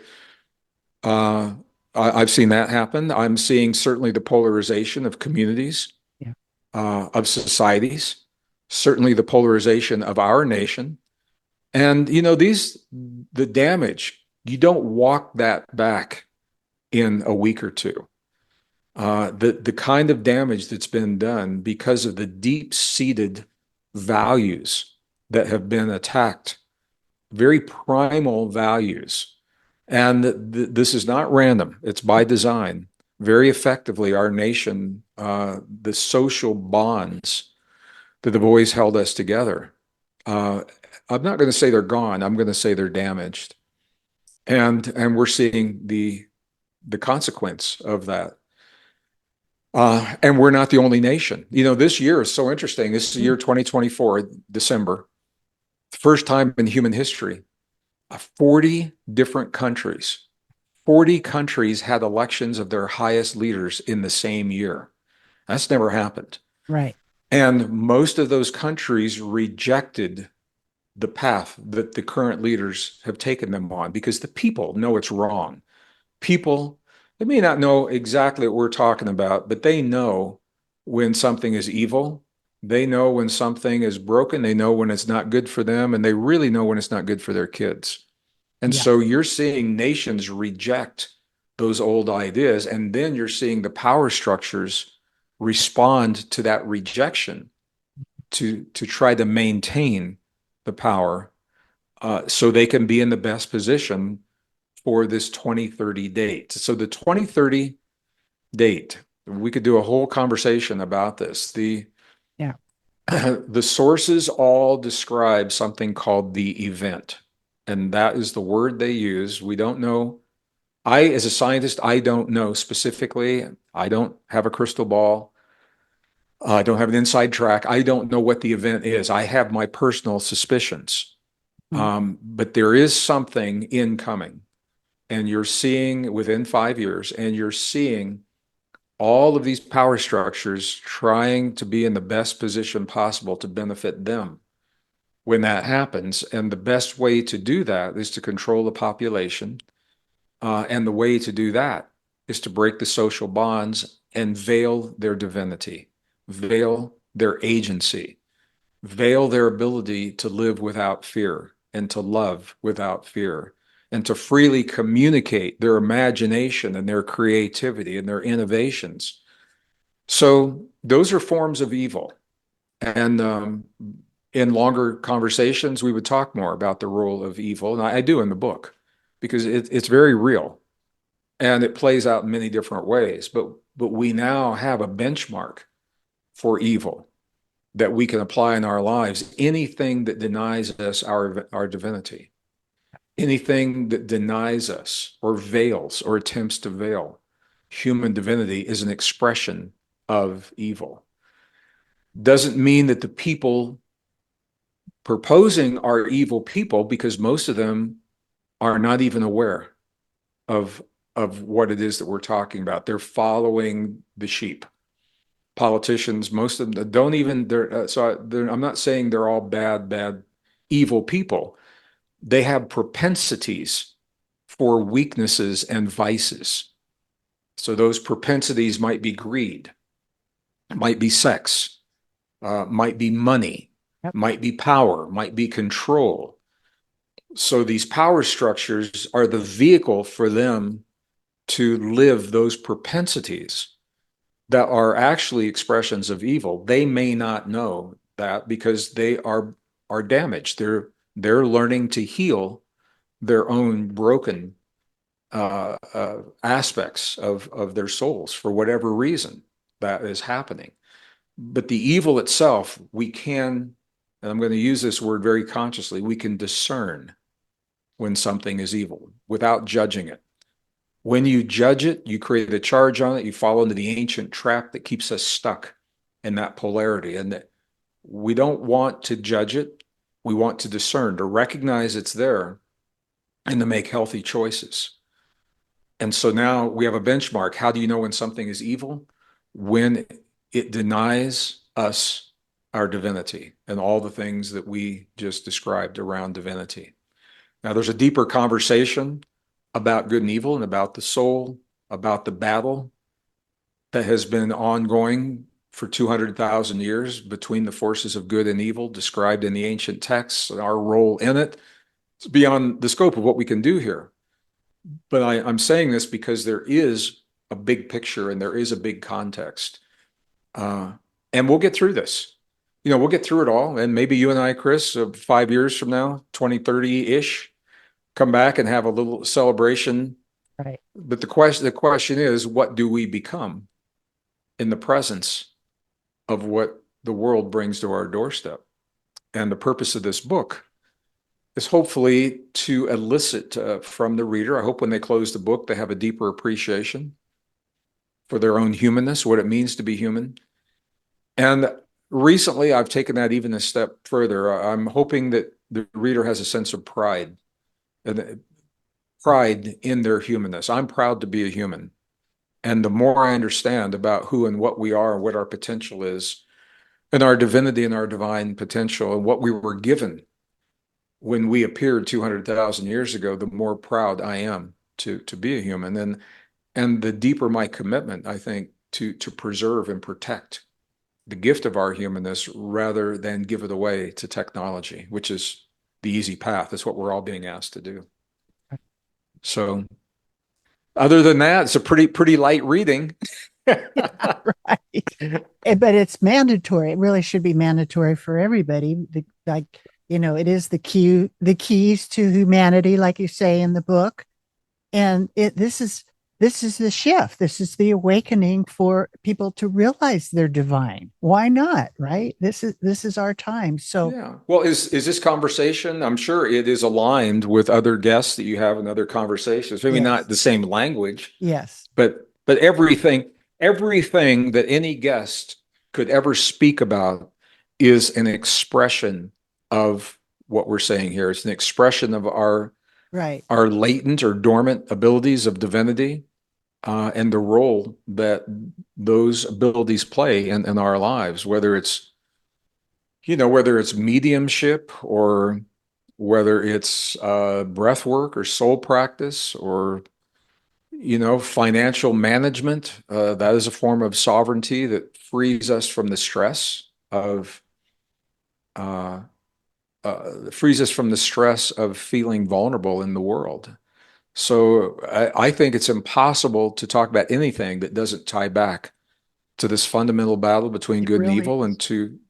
S2: uh, I've seen that happen. I'm seeing certainly the polarization of communities,
S1: Yeah.
S2: of societies, certainly the polarization of our nation. And, the damage, you don't walk that back in a week or two. the kind of damage that's been done because of the deep-seated values that have been attacked, very primal values. And this is not random, it's by design. Very effectively, our nation, the social bonds that have always held us together. I'm not going to say they're gone. I'm going to say they're damaged, and we're seeing the consequence of that. And we're not the only nation. You know, this year is so interesting. This is the year 2024, December, first time in human history. 40 different countries, 40 countries had elections of their highest leaders in the same year. That's never happened.
S1: Right.
S2: And most of those countries rejected the path that the current leaders have taken them on because the people know it's wrong. People, they may not know exactly what we're talking about, but they know when something is evil. They know when something is broken. They know when it's not good for them, and they really know when it's not good for their kids. And
S1: Yeah.
S2: so you're seeing nations reject those old ideas, and then you're seeing the power structures respond to that rejection to try to maintain the power so they can be in the best position for this 2030 date. So the 2030 date, we could do a whole conversation about this.
S1: Yeah.
S2: The sources all describe something called the event, and that is the word they use. We don't know. As a scientist, I don't know specifically. I don't have a crystal ball. I don't have an inside track. I don't know what the event is. I have my personal suspicions.
S1: Mhm.
S2: But there is something incoming, and you're seeing within 5 years, and you're seeing all of these power structures trying to be in the best position possible to benefit them when that happens. And the best way to do that is to control the population. And the way to do that is to break the social bonds and veil their divinity, veil their agency, veil their ability to live without fear and to love without fear and to freely communicate their imagination and their creativity and their innovations. So those are forms of evil. And in longer conversations, we would talk more about the role of evil. And I do in the book because it's very real and it plays out in many different ways. But we now have a benchmark for evil that we can apply in our lives. Anything that denies us our divinity, anything that denies us or veils or attempts to veil human divinity is an expression of evil. Doesn't mean that the people proposing are evil people, because most of them are not even aware of what it is that we're talking about. They're following the sheep. Politicians, most of them don't even. I'm not saying they're all bad, evil people. They have propensities for weaknesses and vices. So those propensities might be greed, might be sex, might be money,
S1: Yep.
S2: might be power, might be control. So these power structures are the vehicle for them to live those propensities that are actually expressions of evil. They may not know that because they are damaged. They're learning to heal their own broken aspects of their souls for whatever reason that is happening. But the evil itself, we can, and I'm going to use this word very consciously, we can discern when something is evil without judging it. When you judge it, you create a charge on it, you fall into the ancient trap that keeps us stuck in that polarity. And that we don't want to judge it. We want to discern, to recognize it's there and to make healthy choices. And so now we have a benchmark. How do you know when something is evil? When it denies us our divinity and all the things that we just described around divinity. Now, there's a deeper conversation about good and evil and about the soul, about the battle that has been ongoing for 200,000 years between the forces of good and evil described in the ancient texts, and our role in it. It's beyond the scope of what we can do here. But I'm saying this because there is a big picture and there is a big context. Uh, and we'll get through this. We'll get through it all. And maybe you and I, Kris, 5 years from now, 2030-ish, come back and have a little celebration.
S1: Right.
S2: But the question is, what do we become in the presence of what the world brings to our doorstep? And the purpose of this book is hopefully to elicit from the reader. I hope when they close the book, they have a deeper appreciation for their own humanness, what it means to be human. And recently, I've taken that even a step further. I'm hoping that the reader has a sense of pride, and pride in their humanness. I'm proud to be a human. And the more I understand about who and what we are and what our potential is, and our divinity and our divine potential, and what we were given when we appeared 200,000 years ago, the more proud I am to be a human. And the deeper my commitment, I think, to preserve and protect the gift of our humanness rather than give it away to technology, which is the easy path. That's what we're all being asked to do. So other than that, it's a pretty light reading.
S1: Right. But it's mandatory. It really should be mandatory for everybody. It is the keys to humanity, like you say in the book. And this is the shift. This is the awakening for people to realize they're divine. Why not? Right? This is our time. So
S2: yeah. Well, is this conversation? I'm sure it is aligned with other guests that you have in other conversations. Maybe not
S1: yes,
S2: the same language,
S1: yes,
S2: but everything that any guest could ever speak about is an expression of what we're saying here. It's an expression of
S1: right.
S2: our latent or dormant abilities of divinity, and the role that those abilities play in our lives, whether it's mediumship, or whether it's breath work or soul practice, or financial management. That is a form of sovereignty that uh, frees us from the stress of feeling vulnerable in the world. So I think it's impossible to talk about anything that doesn't tie back to this fundamental battle between
S1: It
S2: good and
S1: really
S2: evil,
S1: is.
S2: and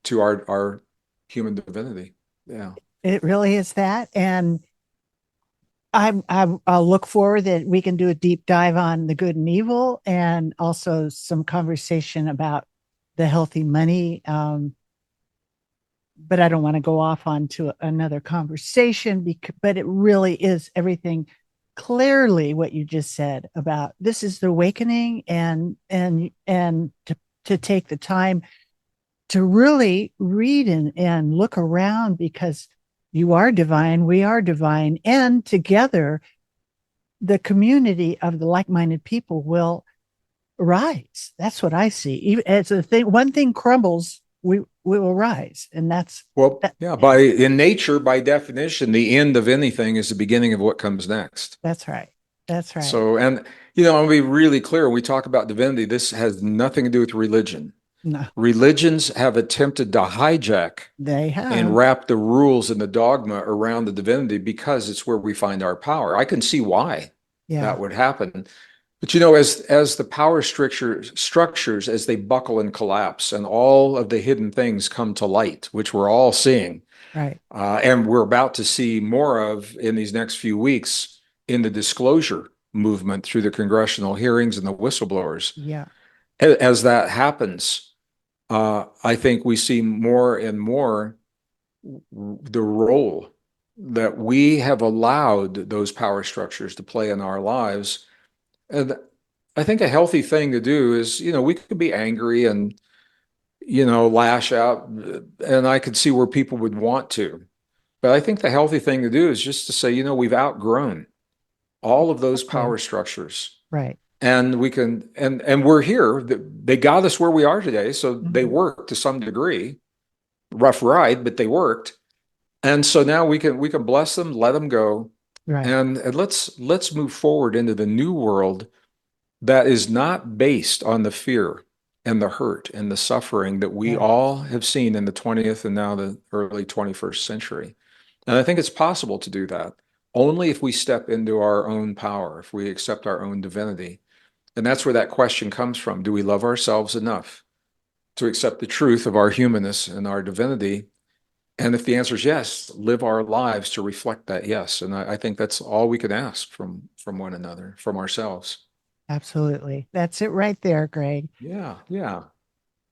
S2: to our human divinity. Yeah.
S1: It really is that. And I'll look forward that we can do a deep dive on the good and evil, and also some conversation about the healthy money. But I don't want to go off onto another conversation, but it really is everything clearly what you just said about this is the awakening, and to take the time to really read and look around, because you are divine, we are divine, and together the community of the like-minded people will rise. That's what I see. Even as a thing, one thing crumbles, we will rise, and
S2: Well, yeah, in nature, by definition, the end of anything is the beginning of what comes next.
S1: that's right. That's right.
S2: So, and I'll be really clear. When we talk about divinity, this has nothing to do with religion.
S1: No,
S2: Religions have attempted to hijack
S1: they
S2: and
S1: have.
S2: wrap the rules and the dogma around the divinity because it's where we find our power. I can see why
S1: Yeah.
S2: that would happen. But as the power structures as they buckle and collapse, and all of the hidden things come to light, which we're all seeing,
S1: Right.
S2: and we're about to see more of in these next few weeks in the disclosure movement through the congressional hearings and the whistleblowers.
S1: Yeah.
S2: As that happens, I think we see more and more the role that we have allowed those power structures to play in our lives. And I think a healthy thing to do is, we could be angry and, lash out, and I could see where people would want to. But I think the healthy thing to do is just to say, we've outgrown all of those
S1: Okay.
S2: power structures,
S1: Right.
S2: and we can, and we're here. They got us where we are today, so they
S1: Mhm.
S2: worked to some degree. Rough ride, but they worked. And so now we can bless them, let them go,
S1: Right.
S2: and let's move forward into the new world that is not based on the fear and the hurt and the suffering that we
S1: Right.
S2: all have seen in the 20th and now the early 21st century. And I think it's possible to do that only if we step into our own power, if we accept our own divinity, And that's where that question comes from. Do we love ourselves enough to accept the truth of our humanness and our divinity? And if the answer is yes, live our lives to reflect that yes. And I think that's all we can ask from one another, from ourselves.
S1: Absolutely. That's it right there, Gregg.
S2: Yeah, yeah.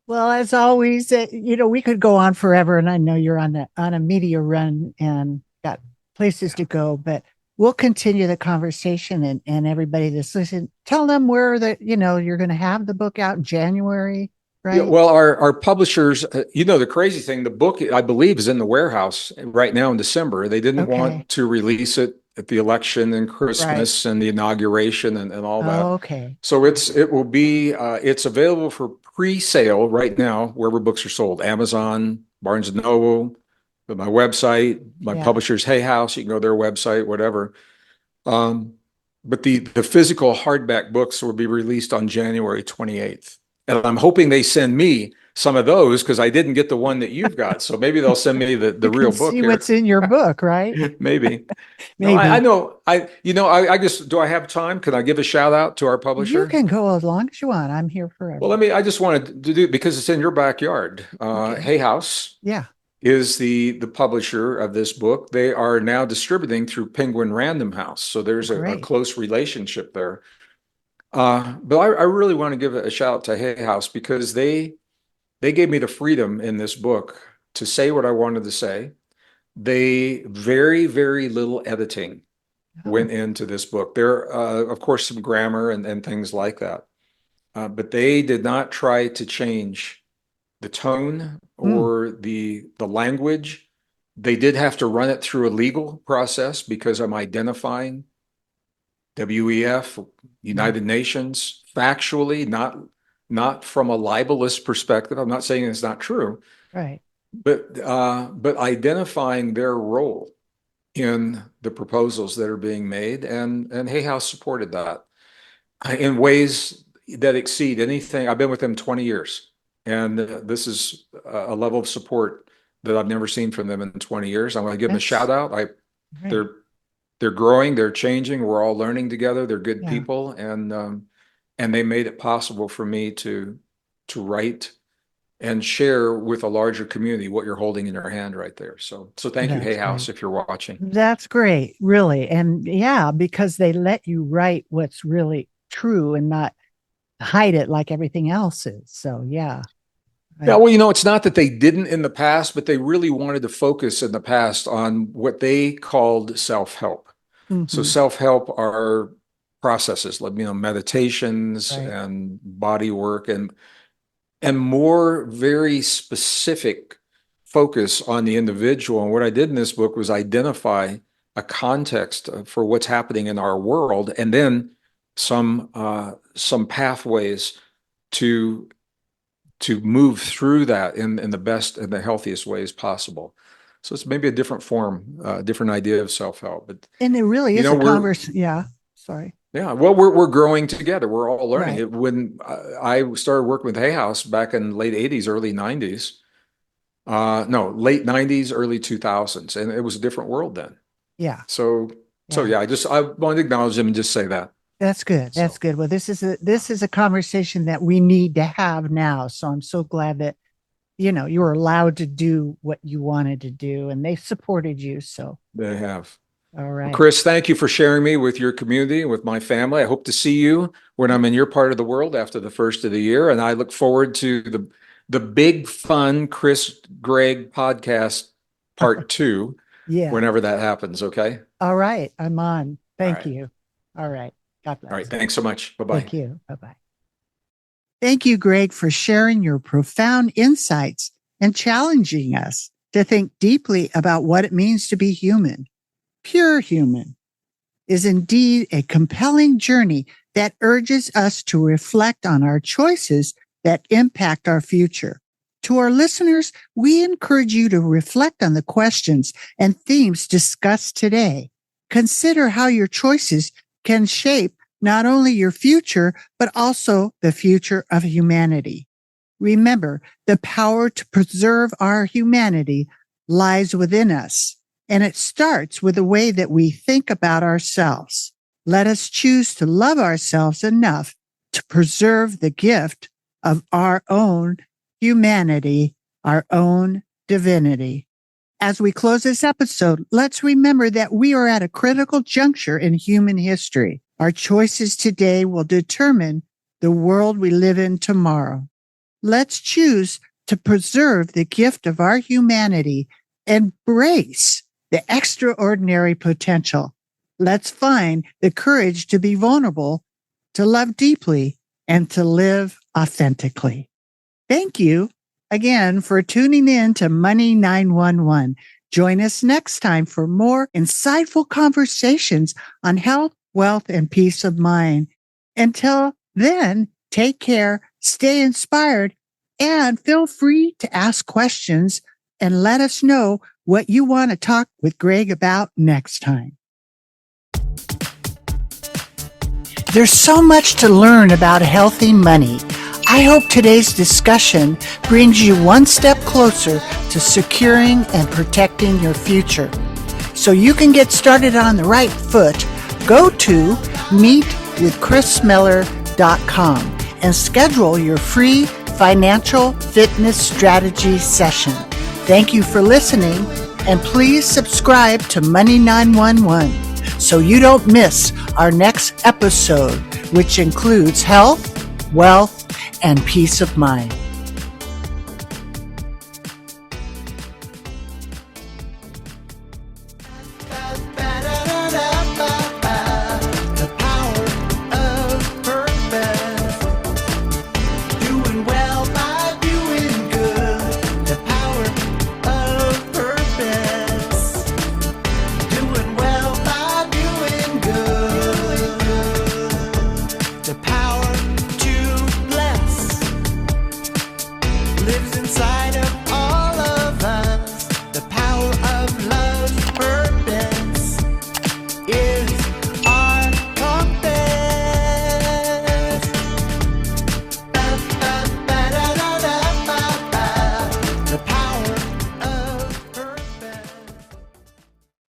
S1: Well, as always, we could go on forever, and I know you're on a media run and got places to go, but we'll continue the conversation, and everybody that's listening, tell them where you're going to have the book out in January,
S2: Yeah,
S1: right?
S2: well, our publishers, the crazy thing, the book, I believe, is in the warehouse right now in December. They didn't
S1: Okay.
S2: want to release it at the election and
S1: Right.
S2: Christmas and the inauguration and all that.
S1: Okay.
S2: So it's available for pre-sale right now wherever books are sold. Amazon, Barnes and Noble, my website, my
S1: Yeah.
S2: publisher's Hay House. You can go to their website, whatever. Um, but the physical hardback books will be released on January 28th. And I'm hoping they send me some of those because I didn't get the one that you've got. So maybe they'll send me the
S1: You can
S2: real book
S1: see what's
S2: here.
S1: in your book, right?
S2: Maybe. No, I
S1: Maybe.
S2: know. I just, do I have time? Can I give a shout out to our
S1: You
S2: publisher?
S1: can go as long as you want. I'm here
S2: Well,
S1: forever.
S2: I just wanted to do, because it's in your backyard.
S1: Okay.
S2: Hay House
S1: Yeah.
S2: is the publisher of this book. They are now distributing through Penguin Random House. So there's a
S1: Great.
S2: close relationship there. But I really want to give a shout out to Hay House because they gave me the freedom in this book to say what I wanted to say. They very, very little editing
S1: Oh.
S2: went into this book. There, of course, some grammar and things like that. But they did not try to change the tone
S1: Hmm.
S2: or the language. They did have to run it through a legal process because I'm identifying WEF,
S1: Yeah.
S2: United Nations, factually, not from a libelous perspective. I'm not saying it's not true,
S1: Right.
S2: but identifying their role in the proposals that are being made, and Hay House supported that in ways that exceed anything. I've been with them 20 years, and this is a level of support that I've never seen from them in 20 years. I want to give them a shout
S1: That's
S2: out.
S1: right.
S2: They're they're growing, they're changing, we're all learning together. They're good
S1: Yeah.
S2: people, and they made it possible for me to write and share with a larger community what you're holding in your hand right there. So thank you, Hay
S1: That's
S2: House,
S1: great.
S2: if you're watching.
S1: That's great, really. And yeah, because they let you write what's really true and not hide it like everything else is. So yeah.
S2: Yeah,
S1: I,
S2: well, it's not that they didn't in the past, but they really wanted to focus in the past on what they called self-help. So
S1: mhm.
S2: self-help are processes like, meditations
S1: Right.
S2: and body work and more very specific focus on the individual. And what I did in this book was identify a context for what's happening in our world, and then some pathways to move through that in the best and the healthiest ways possible. So it's maybe a different form, different idea of self-help. But
S1: And it really is a
S2: we're
S1: converse. Yeah. Sorry.
S2: yeah, well, we're growing together. We're all learning
S1: Right.
S2: it. When I started working with Hay House back in late '80s, early '90s, no, late '90s, early 2000s, and it was a different world then.
S1: Yeah.
S2: So,
S1: Yeah.
S2: yeah, I want to acknowledge them and just say that.
S1: That's good. That's
S2: So,
S1: good. Well, this is a conversation that we need to have now. So I'm so glad that you were allowed to do what you wanted to do and they supported you. So
S2: they have.
S1: all
S2: Well,
S1: right.
S2: Kris, thank you for sharing me with your community and with my family. I hope to see you when I'm in your part of the world after the first of the year, and I look forward to the big fun Kris Gregg podcast part 2
S1: Yeah.
S2: whenever that happens. Okay.
S1: All right. I'm on.
S2: All
S1: Thank
S2: right.
S1: you. All right. God
S2: All right.
S1: bless.
S2: Thanks so much. Bye bye.
S1: Thank you. Bye bye. Thank you, Gregg, for sharing your profound insights and challenging us to think deeply about what it means to be human. Pure human is indeed a compelling journey that urges us to reflect on our choices that impact our future. To our listeners, we encourage you to reflect on the questions and themes discussed today. Consider how your choices can shape not only your future, but also the future of humanity. Remember, the power to preserve our humanity lies within us, and it starts with the way that we think about ourselves. Let us choose to love ourselves enough to preserve the gift of our own humanity, our own divinity. As we close this episode, let's remember that we are at a critical juncture in human history. Our choices today will determine the world we live in tomorrow. Let's choose to preserve the gift of our humanity, embrace the extraordinary potential. Let's find the courage to be vulnerable, to love deeply, and to live authentically. Thank you again for tuning in to Money 911. Join us next time for more insightful conversations on health, wealth, and peace of mind. Until then, take care, stay inspired, and feel free to ask questions and let us know what you want to talk with Gregg about next time. There's so much to learn about healthy money. I hope today's discussion brings you one step closer to securing and protecting your future. So you can get started on the right foot, go to meetwithkrismiller.com and schedule your free financial fitness strategy session. Thank you for listening, and please subscribe to Money 911 so you don't miss our next episode, which includes health, wealth, and peace of mind.